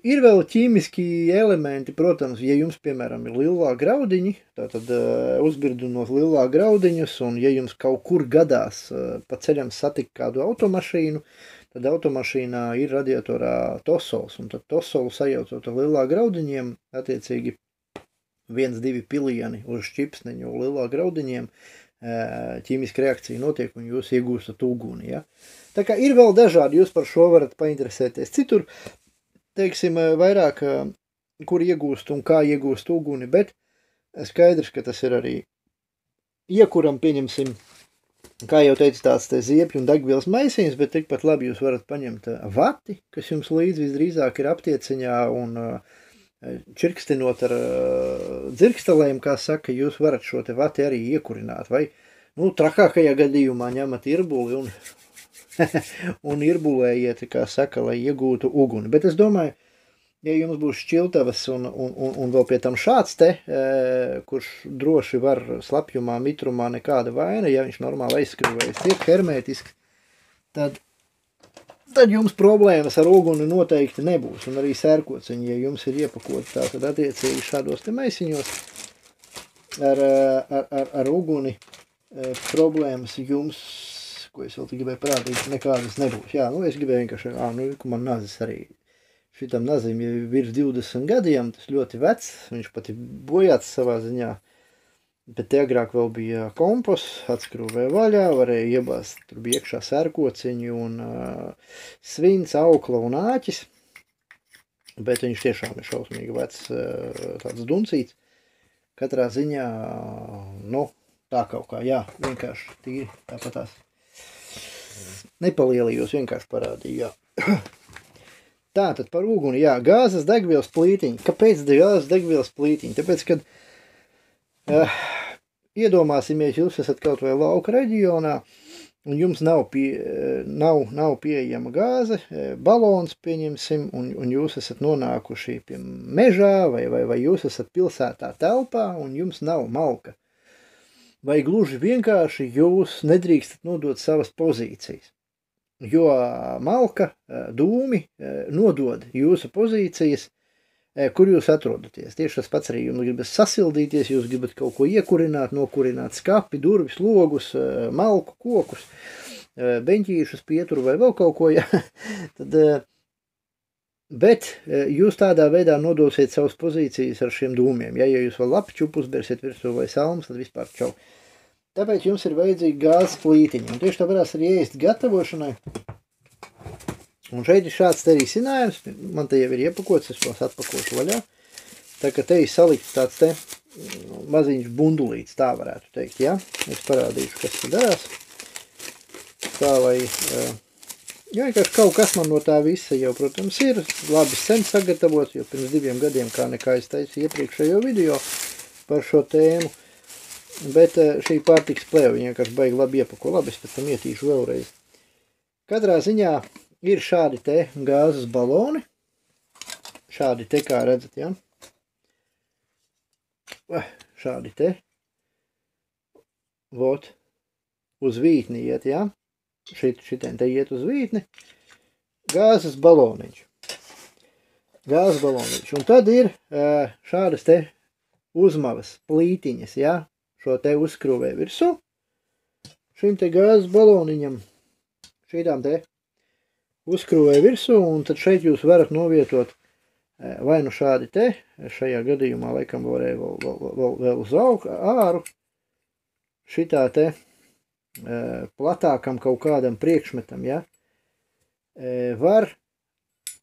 Ir vēl ķīmiski elementi, protams, ja jums, piemēram, ir lilā graudiņi, tātad uzbirdinot lilā graudiņus, un ja jums kaut kur gadās pa ceļam satikt kādu automašīnu, tad automašīnā ir radiatorā tosols, un tad tosolu sajaucot ar lilā graudiņiem, attiecīgi 1-2 pilieni uz šķipsneņu lilā graudiņiem, ķīmiska reakcija notiek un jūs iegūstat uguni. Ja? Tā kā ir vēl dažādi, jūs par šo varat painteresēties citur, teiksim, vairāk, kur iegūst un kā iegūst uguni, bet skaidrs, ka tas ir arī iekuram, pieņemsim, kā jau teicu, tāds te ziepju un degvielas maisījums, bet tikpat labi jūs varat paņemt vati, kas jums līdz visdrīzāk ir aptieciņā un čirkstinot ar dzirkstelēm, kā saka, jūs varat šo te vati arī iekurināt, vai, trakākajā gadījumā ņemat irbuli un irbulējiet, kā saka, lai iegūtu uguni. Bet es domāju, ja jums būs šķiltavas un vēl pie tam šāds te, kurš droši var slapjumā, mitrumā nekāda vaina, ja viņš normāli aizskrīvējas, ir hermētiski, tad jums problēmas ar uguni noteikti nebūs, un arī sērkociņi, ja jums ir iepakoti tātad attiecīgi šādos te maisiņos ar uguni, problēmas jums, ko es vēl gribēju parādīt, nekādas nebūs. Jā, es gribēju vienkārši, man nazis arī, šitam nazim jau virs 20 gadiem, tas ļoti vecs, viņš pat ir bojāts savā ziņā, bet te agrāk vēl bija kompos, atskrūvēja vaļā, varēja iebāzt, tur bija iekšā sērkociņi un svins, aukla un āķis, bet viņš tiešām ir šausmīgi vecs, tāds duncīts. Katrā ziņā, tā kaut kā, jā, vienkārši tīri tāpatās. Nepalielījos, vienkārši parādīju, jā. Tātad par uguni, jā, gāzes degvielas plītiņi. Kāpēc gāzes degvielas plītiņi? Tāpēc, kad iedomāsimies, jūs esat kaut vai lauka reģionā, un jums nav pieejama gāze, balons, pieņemsim, un jūs esat nonākuši pie mežā, vai jūs esat pilsētā telpā, un jums nav malka. Vai gluži vienkārši jūs nedrīkstat nodot savas pozīcijas, jo malka, dūmi nodod jūsu pozīcijas, kur jūs atrodaties. Tieši tas pats arī jums gribas sasildīties, jūs gribat kaut ko iekurināt, nokurināt skapi, durvis, logus, malku, kokus, beņķīšus, pieturu vai vēl kaut ko, ja? Bet jūs tādā veidā nodosiet savas pozīcijas ar šiem dūmiem. Ja jūs vēl lapi čupu uzbersiet virsū vai salmas, tad vispār čau. Tāpēc jums ir vajadzīgi gāzes plītiņi. Un tieši tā varās arī ēst gatavošanai. Un šeit ir šāds te risinājums. Man te jau ir iepakots, es tos atpakošu vaļā. Tā kā te ir salikts tāds te maziņš bundulīts, tā varētu teikt, ja? Es parādīšu, kas te darās. Tā, lai... Jo vienkārši kaut kas man no tā visa jau, protams, ir labi sen sagatavots, jo pirms 2 gadiem kā nekā es teicu iepriekšējo video par šo tēmu, bet šī pārtiks plēva vienkārši baigi labi iepako, labi, es pēc tam ietīšu vēlreiz. Katrā ziņā ir šādi te gāzes baloni, šādi te kā redzat, ja? šādi te, vot, uz vītni iet, ja? Šitien te iet uz vītni, gāzes baloniņš. Gāzes baloniņš. Un tad ir šādas te uzmavas plītiņas, ja? Šo te uzskrūvē virsū. Šim te gāzes baloniņam, šītām te uzskrūvē virsū, un tad šeit jūs varat novietot vai nu šādi te, šajā gadījumā laikam varēja vēl uz āru, šitā te platākam kaut kādam priekšmetam, ja, var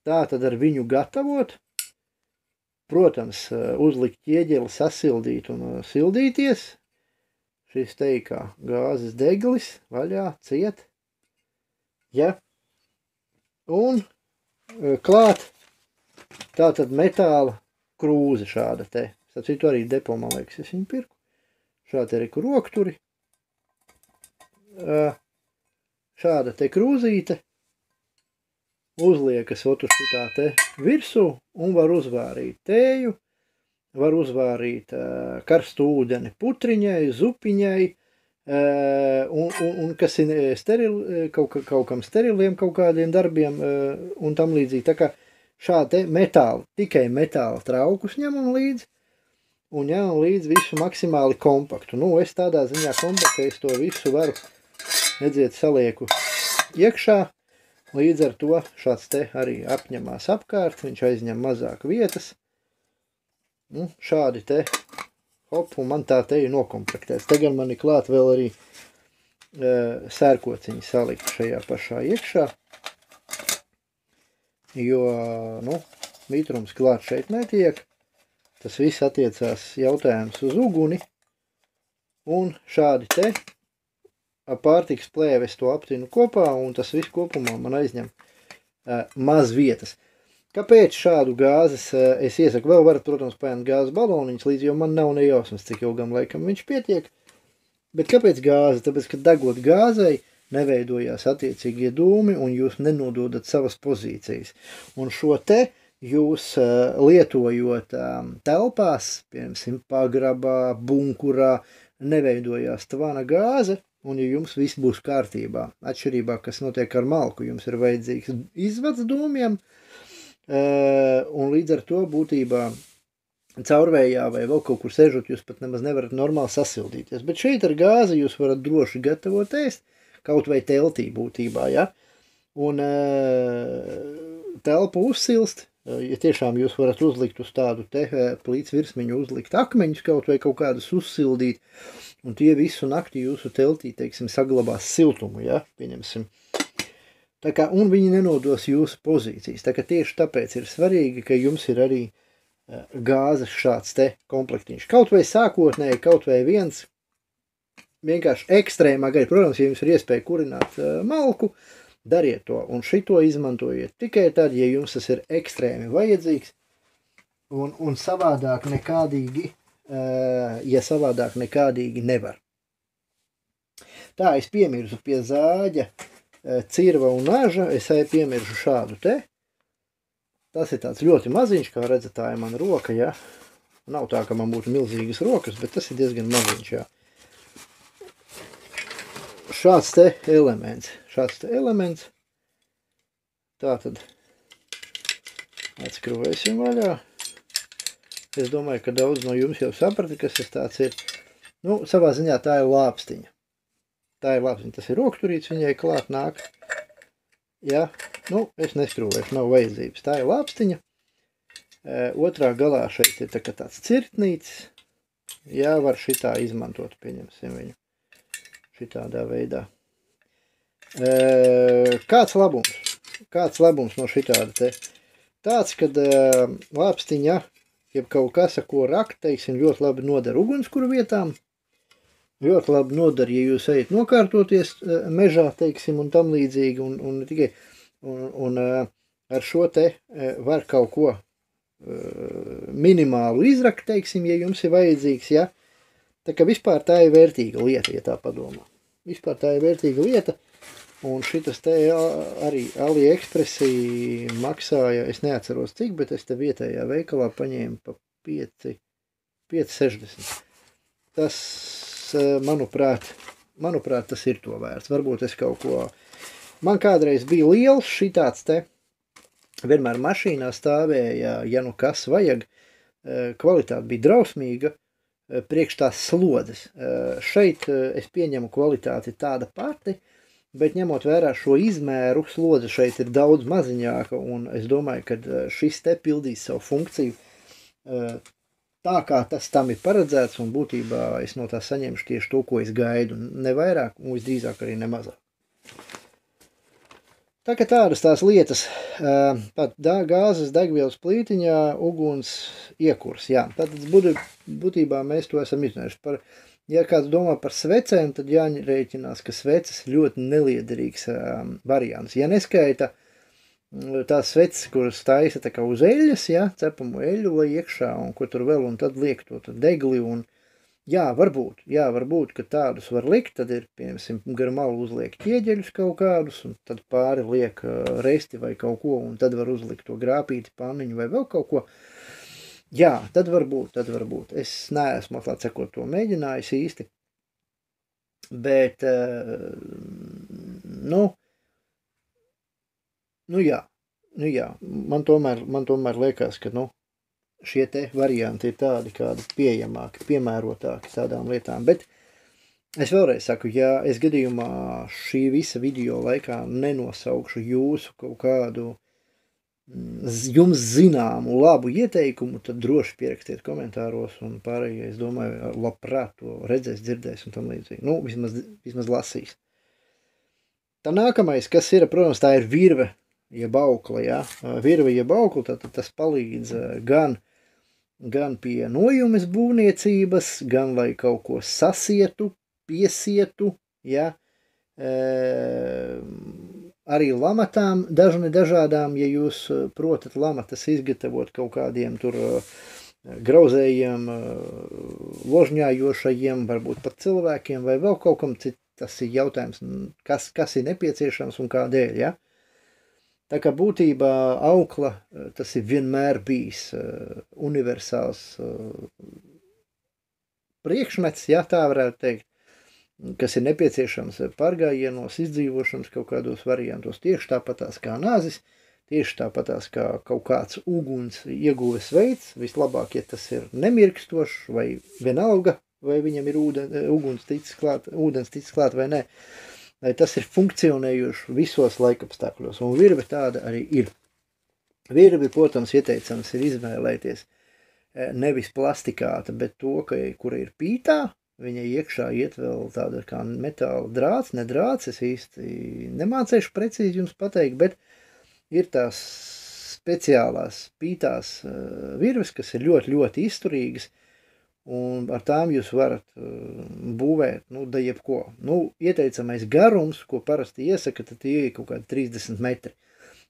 tā tad ar viņu gatavot, protams, uzlikt ķieģeli, sasildīt un sildīties, šis te kā gāzes deglis, vaļā, ciet, ja, un klāt tā tad metāla krūze šāda te, starp citu arī depo, man liekas, es viņu pirku, šāda ir rokturi, šāda te krūzīte uzliekas otu šitā te virsū un var uzvārīt tēju, var uzvārīt karstu ūdeni putriņai, zupiņai, un kas ir kaut kam steriliem kaut kādiem darbiem un tam līdzīgi. Tā kā šādi te metāli, tikai metāla traukus ņemam līdzi un ņemam līdzi visu maksimāli kompaktu. Nu, es tādā ziņā kompaktu, es to visu varu, redziet, salieku iekšā, līdz ar to šāds te arī apņemās apkārt, viņš aizņem mazāk vietas. Nu, šādi te, hop, un man tā te ir nokomplektēts. Tagad man ir klāt vēl arī sērkociņi salikt šajā pašā iekšā, jo, nu, mitrums klāt šeit netiek. Tas viss attiecās jautājums uz uguni, un šādi te pārtiks plēves to aptinu kopā, un tas viss kopumā man aizņem maz vietas. Kāpēc šādu gāzes es iesaku? Vēl varat, protams, paņemt gāzes baloniņus līdz, jo man nav nejausmas, cik ilgam laikam viņš pietiek. Bet kāpēc gāze? Tāpēc, ka degot gāzei, neveidojās attiecīgie dūmi, un jūs nenododat savas pozīcijas. Un šo te jūs lietojot telpās, piemēram, pagrabā, bunkurā, neveidojās tvana gāze, un ja jums viss būs kārtībā, atšķirībā, kas notiek ar malku, jums ir vajadzīgs izvads dūmiem, un līdz ar to būtībā caurvējā vai vēl kaut kur sežot, jūs pat nemaz nevarat normāli sasildīties. Bet šeit ar gāzi jūs varat droši gatavot ēst, kaut vai teltī būtībā, ja? Un telpa uzsilst, ja tiešām jūs varat uzlikt uz tādu te plīts virsmiņu, uzlikt akmeņus kaut vai kaut kādus uzsildīt, un tie visu nakti jūsu teltī, teiksim, saglabās siltumu, ja, pieņemsim. Tā kā, un viņi nenodos jūsu pozīcijas. Tā kā tieši tāpēc ir svarīgi, ka jums ir arī gāzes šāds te komplektiņš. Kaut vai sākotnēji, kaut vai viens, vienkārši ekstrēmā gaļa. Protams, ja jums ir iespēja kurināt malku, dariet to, un šito izmantojiet tikai tad, ja jums tas ir ekstrēmi vajadzīgs, un savādāk nekādīgi, ja savādāk nekādīgi nevar. Tā, es piemirzu pie zāģa, cirva un naža, es piemirzu šādu te. Tas ir tāds ļoti maziņš, kā redzat, tā ir mana roka, ja. Nav tā, ka man būtu milzīgas rokas, bet tas ir diezgan maziņš, jā. Šāds te elements. Tā tad atskrūvēsim vaļā. Es domāju, ka daudz no jums jau saprata, kas tas tāds ir. Nu, savā ziņā tā ir lāpstiņa. Tas ir rokturīts, viņai klāt nāk. Ja, nu, es neskrūvēšu, nav vajadzības. Tā ir lāpstiņa. Otrā galā šeit ir tāds cirtnīts. Jā, var šitā izmantot, pieņemsim viņu. Šitādā veidā. Kāds labums no šitāda te? Tāds, kad lāpstiņa, jeb kaut kas, ar ko rakt, teiksim, ļoti labi nodara ugunskura vietām. Ļoti labi nodara, ja jūs ejat nokārtoties mežā, teiksim, un tam līdzīgi, un tikai, un ar šo te var kaut ko minimālu izrakt, teiksim, ja jums ir vajadzīgs, ja. Tā kā vispār tā ir vērtīga lieta, ja tā padomā. Vispār tā ir vērtīga lieta, un šitas te arī AliExpressī maksāja, es neatceros cik, bet es te vietējā veikalā paņēmu pa 5 5,60. Tas, manuprāt, tas ir to vērts. Varbūt es kaut ko... Man kādreiz bija liels šitāds te, vienmēr mašīnā stāvēja, ja nu kas vajag, kvalitāte bija drausmīga, priekš tās slodzes. Šeit es pieņemu kvalitāti tāda pati, bet ņemot vērā šo izmēru, slodze šeit ir daudz maziņāka, un es domāju, ka šis te pildīs savu funkciju tā, kā tas tam ir paredzēts, un būtībā es no tā saņemšu tieši to, ko es gaidu. Ne vairāk, un visdrīzāk arī ne mazāk. Tā kā tādas tās lietas, gāzes degvielas plītiņā, uguns iekurs, jā. Tātad būtībā mēs to esam izrunājuši. Ja kāds domā par svecēm, tad jāņrēķinās, ka sveces ir ļoti neliederīgs variants. Ja neskaita tās sveces, kuras taisa tā kā uz eļas, ja, cepamo eļu vai iekšā, un ko tur vēl, un tad liek to degli, un jā, varbūt, ka tādus var likt, tad ir, piemēram, gar malu uzliek ķieģeļus kaut kādus, un tad pāri liek resti vai kaut ko, un tad var uzlikt to grāpīti, panniņu vai vēl kaut ko. Jā, tad varbūt. Es neesmu, atklāt sakot, to mēģinājis īsti. Bet, jā. Man tomēr liekas, ka, šie te varianti ir tādi kādi pieejamāki, piemērotāki tādām lietām. Bet es vēlreiz saku, ja es gadījumā šī visa video laikā nenosaukšu jūsu kaut kādu jums zināmu labu ieteikumu, tad droši pierakstiet komentāros, un pārējie, es domāju, labprāt to redzēs, dzirdēs un tam līdzīgi. Vismaz lasīs. Tā nākamais, kas ir, protams, tā ir virve, jeb aukla, jā. Virve, jeb aukla, tad tas palīdz gan pie nojumes būvniecības, gan lai kaut ko sasietu, piesietu, jā. Arī lamatām, dažādām, ja jūs protat lamatas izgatavot kaut kādiem tur grauzējiem, ložņājošajiem, varbūt pat cilvēkiem vai vēl kaut kam citam, tas ir jautājums, kas ir nepieciešams un kādēļ, ja? Tā kā būtībā aukla, tas ir vienmēr bijis universāls priekšmets, ja tā varētu teikt, kas ir nepieciešams pārgājienos, izdzīvošanas kaut kādos variantos, tieši tāpatās kā nāzis, tieši tāpatās kā kaut kāds uguns ieguves veids, vislabāk, ja tas ir nemirkstošs vai vienalga, vai viņam ir ūdens ticis klāt vai nē, lai tas ir funkcionējuši visos laikapstākļos, un virve tāda arī ir. Virvi, protams, ieteicams ir izvēlēties nevis plastikāta, bet to, kura ir pītā, viņa iekšā iet vēl tāda kā metāla drāts, ne drāts, es īsti nemācēšu precīzi jums pateikt, bet ir tās speciālās pītās virves, kas ir ļoti, ļoti izturīgas, un ar tām jūs varat būvēt, da jebko. Ieteicamais garums, ko parasti iesaka, tad tie ir kaut kādi 30 metri.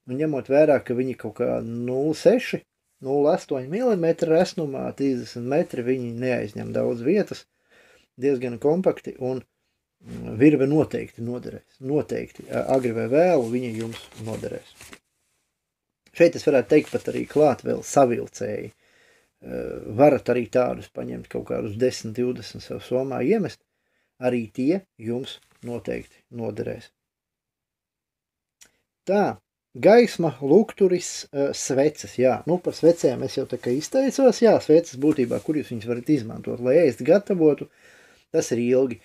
Un ņemot vērā, ka viņi kaut kā 0,6, 0,8 mm resnumā, 30 metri, viņi neaizņem daudz vietas, diezgan kompakti, un virve noteikti noderēs. Noteikti, agri vai vēlu, viņa jums noderēs. Šeit es varētu teikt pat arī klāt vēl savilcēji. Varat arī tādus paņemt kaut kādus 10-20 sev somā iemest. Arī tie jums noteikti noderēs. Tā, gaisma, lukturis, sveces, jā. Par svecēm es jau tā kā izteicos, jā, sveces būtībā, kur jūs viņas varat izmantot, lai ēst gatavotu. Tas ir ilgi.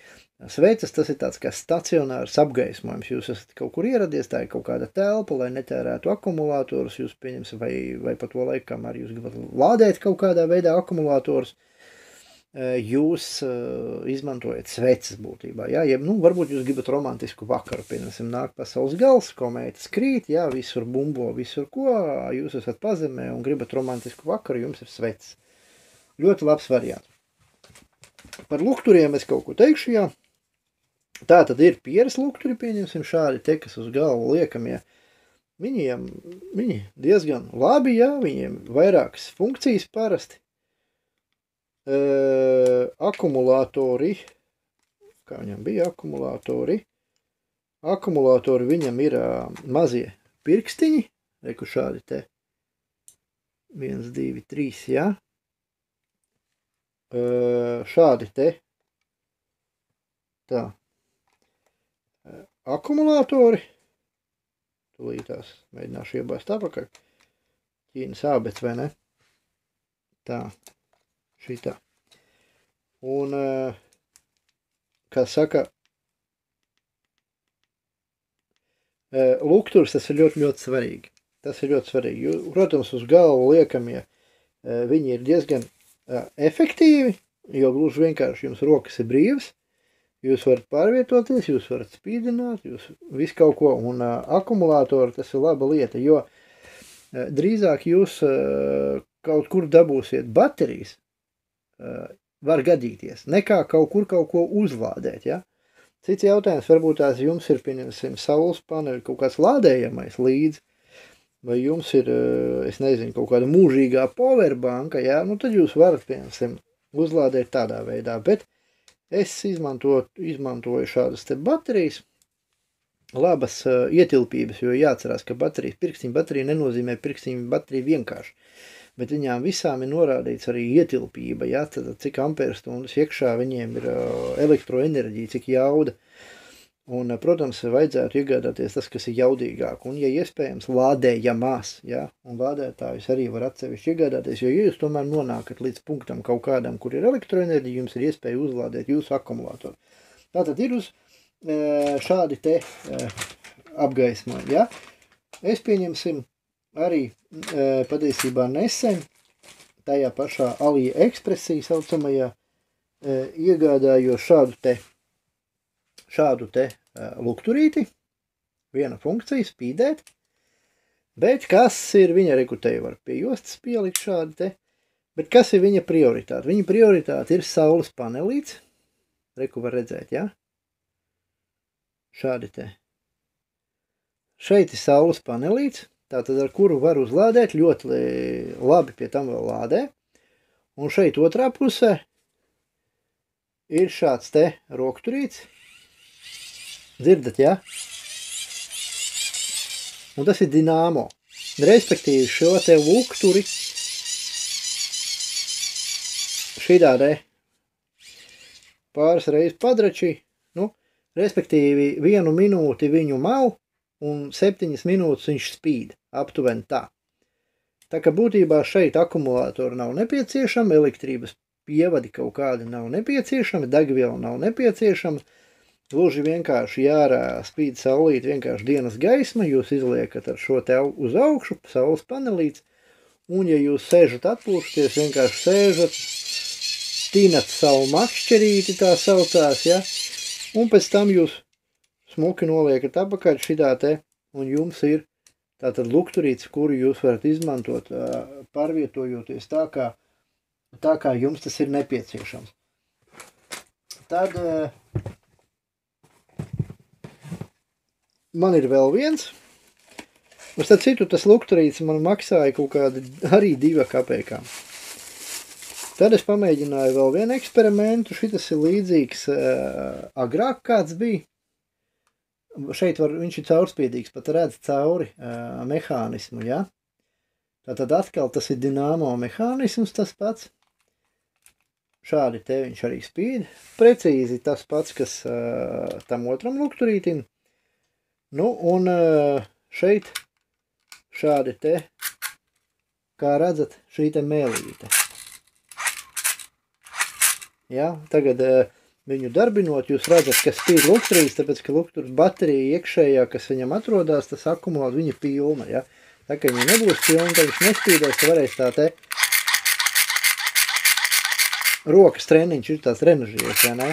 Sveces, tas ir tāds kā stacionārs apgaismojums. Jūs esat kaut kur ieradies, tā ir kaut kāda telpa, lai netērētu akumulātorus, jūs pieņemsiet, vai pa to laiku, kamēr jūs gribat lādēt kaut kādā veidā akumulātorus, jūs izmantojat sveces būtībā. Jā, varbūt jūs gribat romantisku vakaru, piemēram, nāk pasaules gals, komētas krīt, jā, visur bumbo, visur ko, jūs esat pazemē un gribat romantisku vakaru, jums ir sveces. Ļoti labs variants. Par lukturiem es kaut ko teikšu, jā. Tā tad ir pieres lukturi, pieņemsim šādi te, kas uz galvu liekamie. Viņi diezgan labi, jā, viņiem vairākas funkcijas parasti. Akumulātori, kā viņam bija akumulātori? Akumulātori viņam ir mazie pirkstiņi, reku šādi te 1, 2, 3, jā. šādi te tā akumulātori. Tūlītās mēģināšu iebāzt apakaļ. Ķīnas ābec, vai ne? Tā, šitā. Un, kā saka, lukturs, tas ir ļoti svarīgi. Tas ir ļoti svarīgi. Protams, uz galvu liekamie, viņi ir diezgan efektīvi, jo gluži vienkārši jums rokas ir brīvas, jūs varat pārvietoties, jūs varat spīdināt, jūs visu kaut ko, un akumulātori tas ir laba lieta, jo drīzāk jūs kaut kur dabūsiet baterijas, var gadīties, nekā kaut kur kaut ko uzlādēt, ja? Cits jautājums, varbūt tās jums ir, pieņemsim, saules paneļi, kaut kāds lādējamais līdzi, vai jums ir, es nezinu, kaut kāda mūžīgā powerbanka, ja? Nu, tad jūs varat, pieņemsim, uzlādēt tādā veidā, bet es izmantoju šādas te baterijas, labas ietilpības, jo jāatcerās, ka pirkstiņa baterija nenozīmē pirkstiņa baterija vienkārši, bet viņām visām ir norādīts arī ietilpība, ja, tad cik amperstundas iekšā viņiem ir elektroenerģija, cik jauda. Un, protams, vajadzētu iegādāties tas, kas ir jaudīgāk, un, ja iespējams, lādējamās, ja, un lādētājus arī var atsevišķi iegādāties, jo, ja jūs tomēr nonākat līdz punktam kaut kādam, kur ir elektroenerģija, jums ir iespēja uzlādēt jūsu akumulātoru. Tātad ir uz šādi te apgaismojumi, ja. Es pieņemsim arī patiesībā nesen tajā pašā AliExpressī saucamajā iegādājos šādu te lukturīti, viena funkcija spīdēt, bet kas ir viņa rekutēja var pie jostas pielikt šādi te, bet kas ir viņa prioritāte? Viņa prioritāte ir saules panelīts, reku var redzēt, ja? Šādi te. Šeit ir saules panelīts, tātad ar kuru var uzlādēt, ļoti labi pie tam vēl lādē. Un šeit otrā pusē ir šāds te rokturīts. Dzirdat, ja? Un tas ir dināmo. Respektīvi šo te lukturi šidā te pāris reizes padračī, nu, respektīvi 1 minūti viņu mau un 7 minūtes viņš spīd. Aptuveni tā. Tā kā būtībā šeit akumulātori nav nepieciešami, elektrības pievadi kaut kādi nav nepieciešami, degviela nav nepieciešama, gluži vienkārši jārā spīd saulīt vienkārši dienas gaisma, jūs izliekat ar šo te uz augšu, saules panelīts, un ja jūs sēžat atpūšaties, vienkārši sēžat, tinat savu makšķerīti, tā saucās, ja, un pēc tam jūs smuki noliekat apakaļ šitā te, un jums ir tātad lukturīts, kuru jūs varat izmantot, pārvietojoties tā kā jums tas ir nepieciešams. Tad man ir vēl viens. Un starp citu, tas lukturīts man maksāja kaut kādi arī 2 kapekām. Tad es pamēģināju vēl vienu eksperimentu. Šitas ir līdzīgs agrāk kāds bija. Šeit viņš ir caurspīdīgs, pat redz cauri mehānismu, ja? Tātad atkal tas ir dināmo mehānisms tas pats. Šādi te viņš arī spīd. Precīzi tas pats, kas tam otram lukturītim. Nu, un šeit šādi te, kā redzat, šī te mēlīte. Ja? Tagad viņu darbinot, jūs redzat, ka spīd lukturīts, tāpēc, ka lukturs baterija iekšējā, kas viņam atrodas, tas akumulāts, viņa pilna, ja. Tā, ka viņa nebūs pilna, tad viņš nespīdēs, varēs tā te rokas treniņš ir tās trenažieris, vai ne?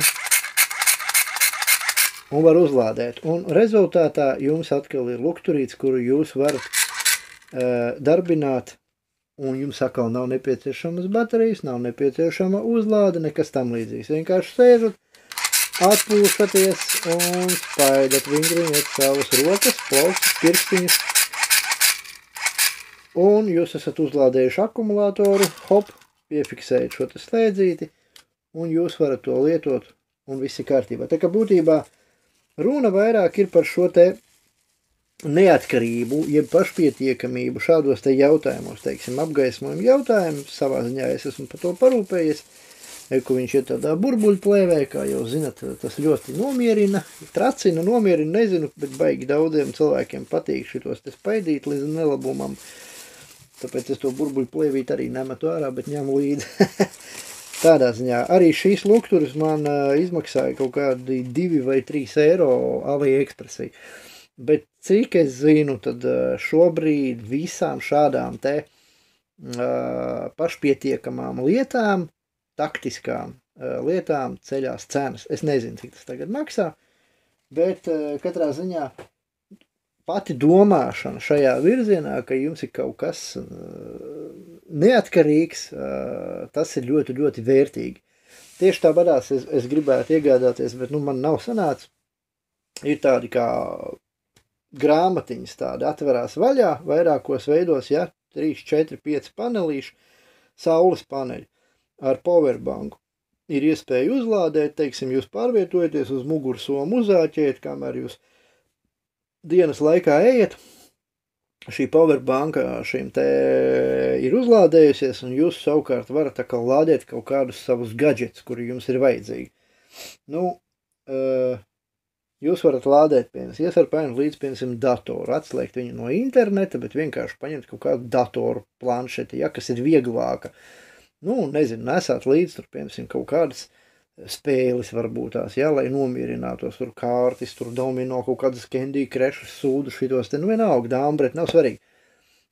Un var uzlādēt. Un rezultātā jums atkal ir lukturīts, kuru jūs varat darbināt, un jums atkal nav nepieciešamas baterijas, nav nepieciešama uzlāde, nekas tam līdzīgs. Vienkārši sēžat, atpūšaties un spaidat, vingriņat savas rokas, plaukstas, pirkstiņus. Un jūs esat uzlādējuši akumulātoru, hop, piefiksējat šo te slēdzīti, un jūs varat to lietot, un viss ir kārtībā. Tā kā būtībā runa vairāk ir par šo te neatkarību, jeb pašpietiekamību šādos te jautājumos, teiksim, apgaismojumu jautājumu. Savā ziņā es esmu par to parūpējies, Ka viņš ir tādā burbuļplēvē, kā jau zinat, tas ļoti nomierina, tracina, nomierina, nezinu, bet baigi daudziem cilvēkiem patīk šitos te spaidīt līdz nelabumam. Tāpēc es to burbuļplēvīt arī nemetu ārā, bet ņemu līdzi. Tādā ziņā. Arī šīs lukturis man izmaksāja kaut kādi 2 vai 3 eiro AliExpressī. Bet cik es zinu, tad šobrīd visām šādām te pašpietiekamām lietām, taktiskām lietām ceļās cenas. Es nezinu, cik tas tagad maksā, bet katrā ziņā pati domāšana šajā virzienā, ka jums ir kaut kas neatkarīgs, tas ir ļoti, ļoti vērtīgi. Tieši tāpatās es gribētu iegādāties, bet man nav sanācis. Ir tādi kā grāmatiņas tādi atverās vaļā, vairākos veidos, 3, 4, 5 panelīši, saules paneļi ar powerbanku. Ir iespēja uzlādēt, teiksim, jūs pārvietojaties uz mugursomu uzāķēt, kamēr jūs dienas laikā ejat. Šī powerbanka šīm te ir uzlādējusies, un jūs savukārt varat lādēt kaut kādus savus gadžets, kuri jums ir vajadzīgi. Jūs varat lādēt, piemēram, var paņemt līdz, piemēram, datoru, atslēgt viņu no interneta, bet vienkārši paņemt kaut kādu datoru planšeti, kas ir vieglāka. Nezinu, nesāt līdz tur, piemēram, kaut kādas spēles varbūt tās, lai nomierinātos, tur kārtis, tur domino, kaut kādas Candy Crushas, sūdu šitos, vienalga dāmbret, nav svarīgi.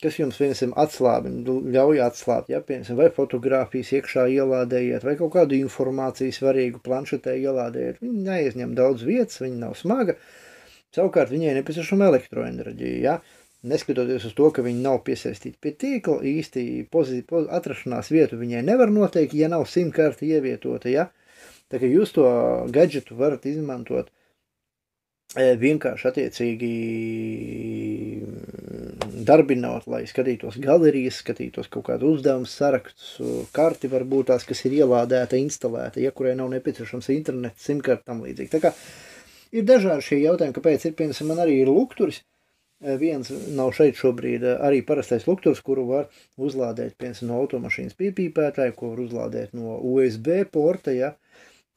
Kas jums, piemēram, atslābina, ļauj atslābt, piemēram, vai fotogrāfijas iekšā ielādējiet, vai kaut kādu informāciju svarīgu planšetē ielādējiet. Viņi neaizņem daudz vietas, viņi nav smaga, savukārt viņai nepieciešama elektroenerģija, Neskatoties uz to, ka viņi nav piesaistīti pie tīkla, īsti atrašanās vietu viņai nevar noteikt, ja nav simkarti ievietota, Tā kā jūs to gadžetu varat izmantot vienkārši attiecīgi darbinot, lai skatītos galerijas, skatītos kaut kādu uzdevumu sarakstus, karti varbūt tās, kas ir ielādēta, instalēta, kurai nav nepieciešams internets, simkarti tam līdzīgi. Tā kā ir dažādi šie jautājumi, kāpēc ir, piemēram, man arī ir lukturis. Viens nav šeit šobrīd arī parastais lukturis, kuru var uzlādēt, piemēram, no automašīnas piepīpētāja, ko var uzlādēt no USB porta,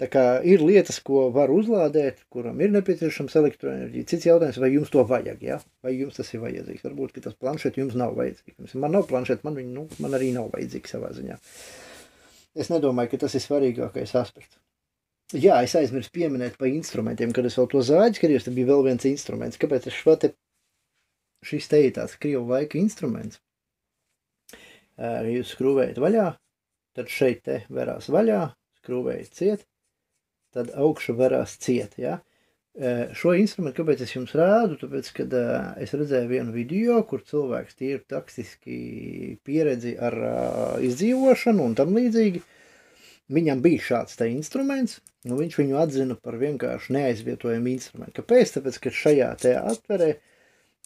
Tā kā ir lietas, ko var uzlādēt, kuram ir nepieciešams elektroenerģija. Cits jautājums, vai jums to vajag, Vai jums tas ir vajadzīgs? Varbūt, ka tas planšeti jums nav vajadzīgs. Man nav planšeti, man arī nav vajadzīgs savā ziņā. Es nedomāju, ka tas ir svarīgākais aspekts. Es aizmirsu pieminēt par instrumentiem, kad es vēl to zāģi skatījos, tad bija vēl viens instruments. Kāpēc šis te ir tāds krievu laika instruments? Jūs skrūvējat vaļā, tad šeit te verās vaļā, skrūvējat ciet, tad augšu varās ciet, Šo instrumentu, kāpēc es jums rādu? Tāpēc, kad es redzēju vienu video, kur cilvēks tīri taktiski pieredzi ar izdzīvošanu un tam līdzīgi, viņam bija šāds te instruments, un viņš viņu atzina par vienkārši neaizvietojumu instrumentu. Kāpēc? Tāpēc, ka šajā te atverē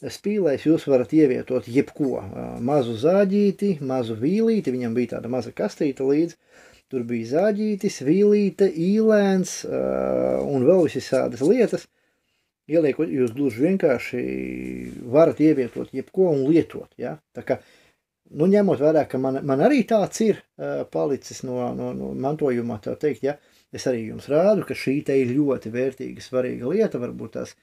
spīlēs jūs varat ievietot jebko, mazu zāģīti, mazu vīlīti, viņam bija tāda maza kastīta līdz, tur bija zāģītis, vīlīte, īlēns un vēl visādas lietas. Ieliekot, jūs gluži vienkārši varat ievietot jebko un lietot, Tā kā, ņemot vērā, ka man arī tāds ir palicis no mantojumā, tā teikt, Es arī jums rādu, ka šī te ir ļoti vērtīga, svarīga lieta, varbūt tās,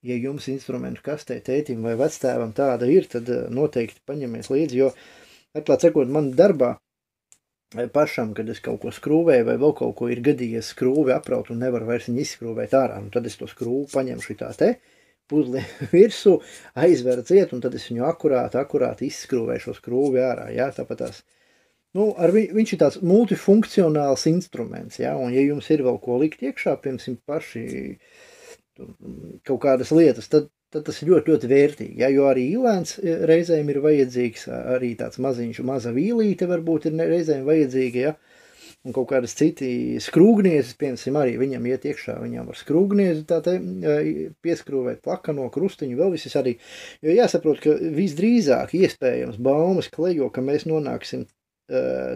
ja jums instrumentu kastē tētim vai vectēvam tāda ir, tad noteikti paņemies līdzi, jo, atklāt sakot, man darbā pašam, kad es kaut ko skrūvēju vai vēl kaut ko ir gadījies skrūvi apraut un nevar vairs viņu izskrūvēt ārā, tad es to skrūvu paņemu šitā te puzli virsū, aizveru ciet un tad es viņu akurāti izskrūvēju šo skrūvi ārā, tāpat tās. Viņš ir tāds multifunkcionāls instruments, un ja jums ir vēl ko likt iekšā, piemēram, paši kaut kādas lietas, tad tas ir ļoti, ļoti vērtīgi, jo arī īlēns reizēm ir vajadzīgs, arī tāds maziņš, maza vīlīte varbūt ir reizēm vajadzīga, un kaut kādas citi skrūgniezes, piemēram, arī viņam iet iekšā, viņam var skrūgniezi pieskrūvēt plakano krustiņu, vēl visis arī, jo jāsaprot, ka visdrīzāk iespējams baumas klejo, ka mēs nonāksim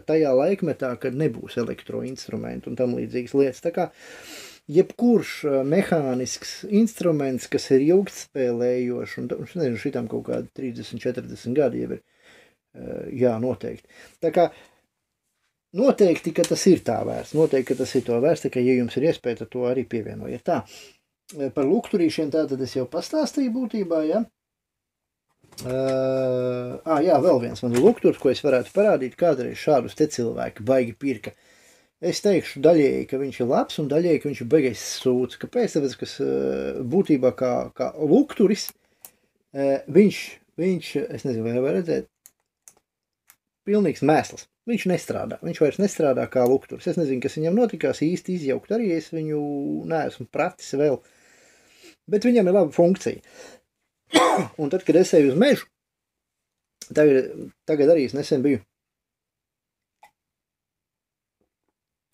tajā laikmetā, kad nebūs elektroinstrumentu un tam līdzīgas lietas, tā kā jebkurš mehānisks instruments, kas ir ilgtspēlējošs, un nezinu, šitam kaut kādi 30-40 gadi jau ir, noteikti. Tā kā noteikti, ka tas ir tā vērts, noteikti, ka tas ir to vērts, ka, ja jums ir iespēja, tad to arī pievienojiet. Tā, par lukturīšiem tātad es jau pastāstīju būtībā, ja? Jā, vēl viens man lukturs, ko es varētu parādīt, kādreiz šādus te cilvēki baigi pirka. Es teikšu daļēji, ka viņš ir labs un daļēji, ka viņš ir baigais sūds. Kāpēc? Tāpēc, kas būtībā kā lukturis, viņš, es nezinu, vai redzēt, pilnīgs mēsls. Viņš nestrādā. Viņš vairs nestrādā kā lukturis. Es nezinu, kas viņam notikās īsti izjaukt. Arī es viņu neesmu pratis vēl. Bet viņam ir laba funkcija. Un tad, kad es eju uz mežu, tagad arī es nesen biju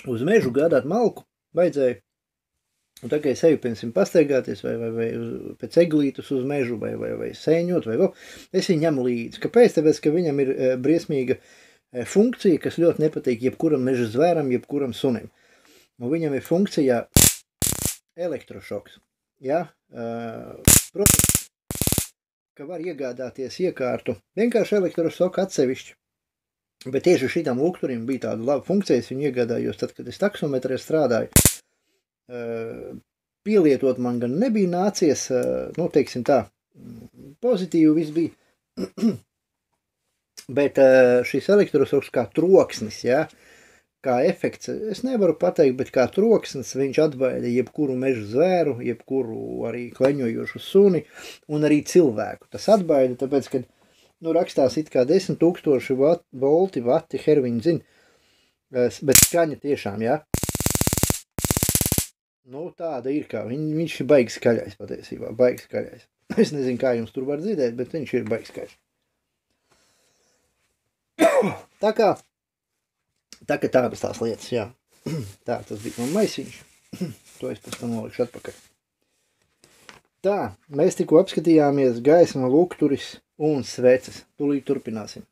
uz mežu gādāt malku, vajadzēja. Un tā kā es eju, piemēram, pastaigāties vai pēc eglītus uz mežu vai sēņot vai vēl, es viņu ņemu līdzi. Kāpēc? Tāpēc, ka viņam ir briesmīga funkcija, kas ļoti nepatīk jebkuram meža zvēram, jebkuram sunim. Un viņam ir funkcija elektrošoks. Ja? Protams, ka var iegādāties iekārtu vienkārši elektrošoku atsevišķi. Bet tieši šitam lukturim bija tāda laba funkcija, es viņu iegādājos tad, kad es taksometrē strādāju. Pielietot man gan nebija nācies, nu, teiksim tā, pozitīvi viss bija. Bet šis elektrošoks kā troksnis, ja, kā efekts, es nevaru pateikt, bet kā troksnis viņš atbaida jebkuru mežu zvēru, jebkuru arī kleņojošu suni un arī cilvēku. Tas atbaida, tāpēc, kad nu, rakstās it kā 10,000 volti, vati, herviņi zin, bet skaņa tiešām, jā. Nu, tāda ir kā, viņš ir baigi skaļais patiesībā, baigi skaļais. Es nezinu, kā jums tur var dzirdēt, bet viņš ir baigi skaļs. Tā kā tādas tās lietas, jā. Tā, tas bija man maisiņš. To es pēc tam nolikšu atpakaļ. Tā, mēs tikko apskatījāmies gaisma, lukturis un sveces. Tūlīt turpināsim.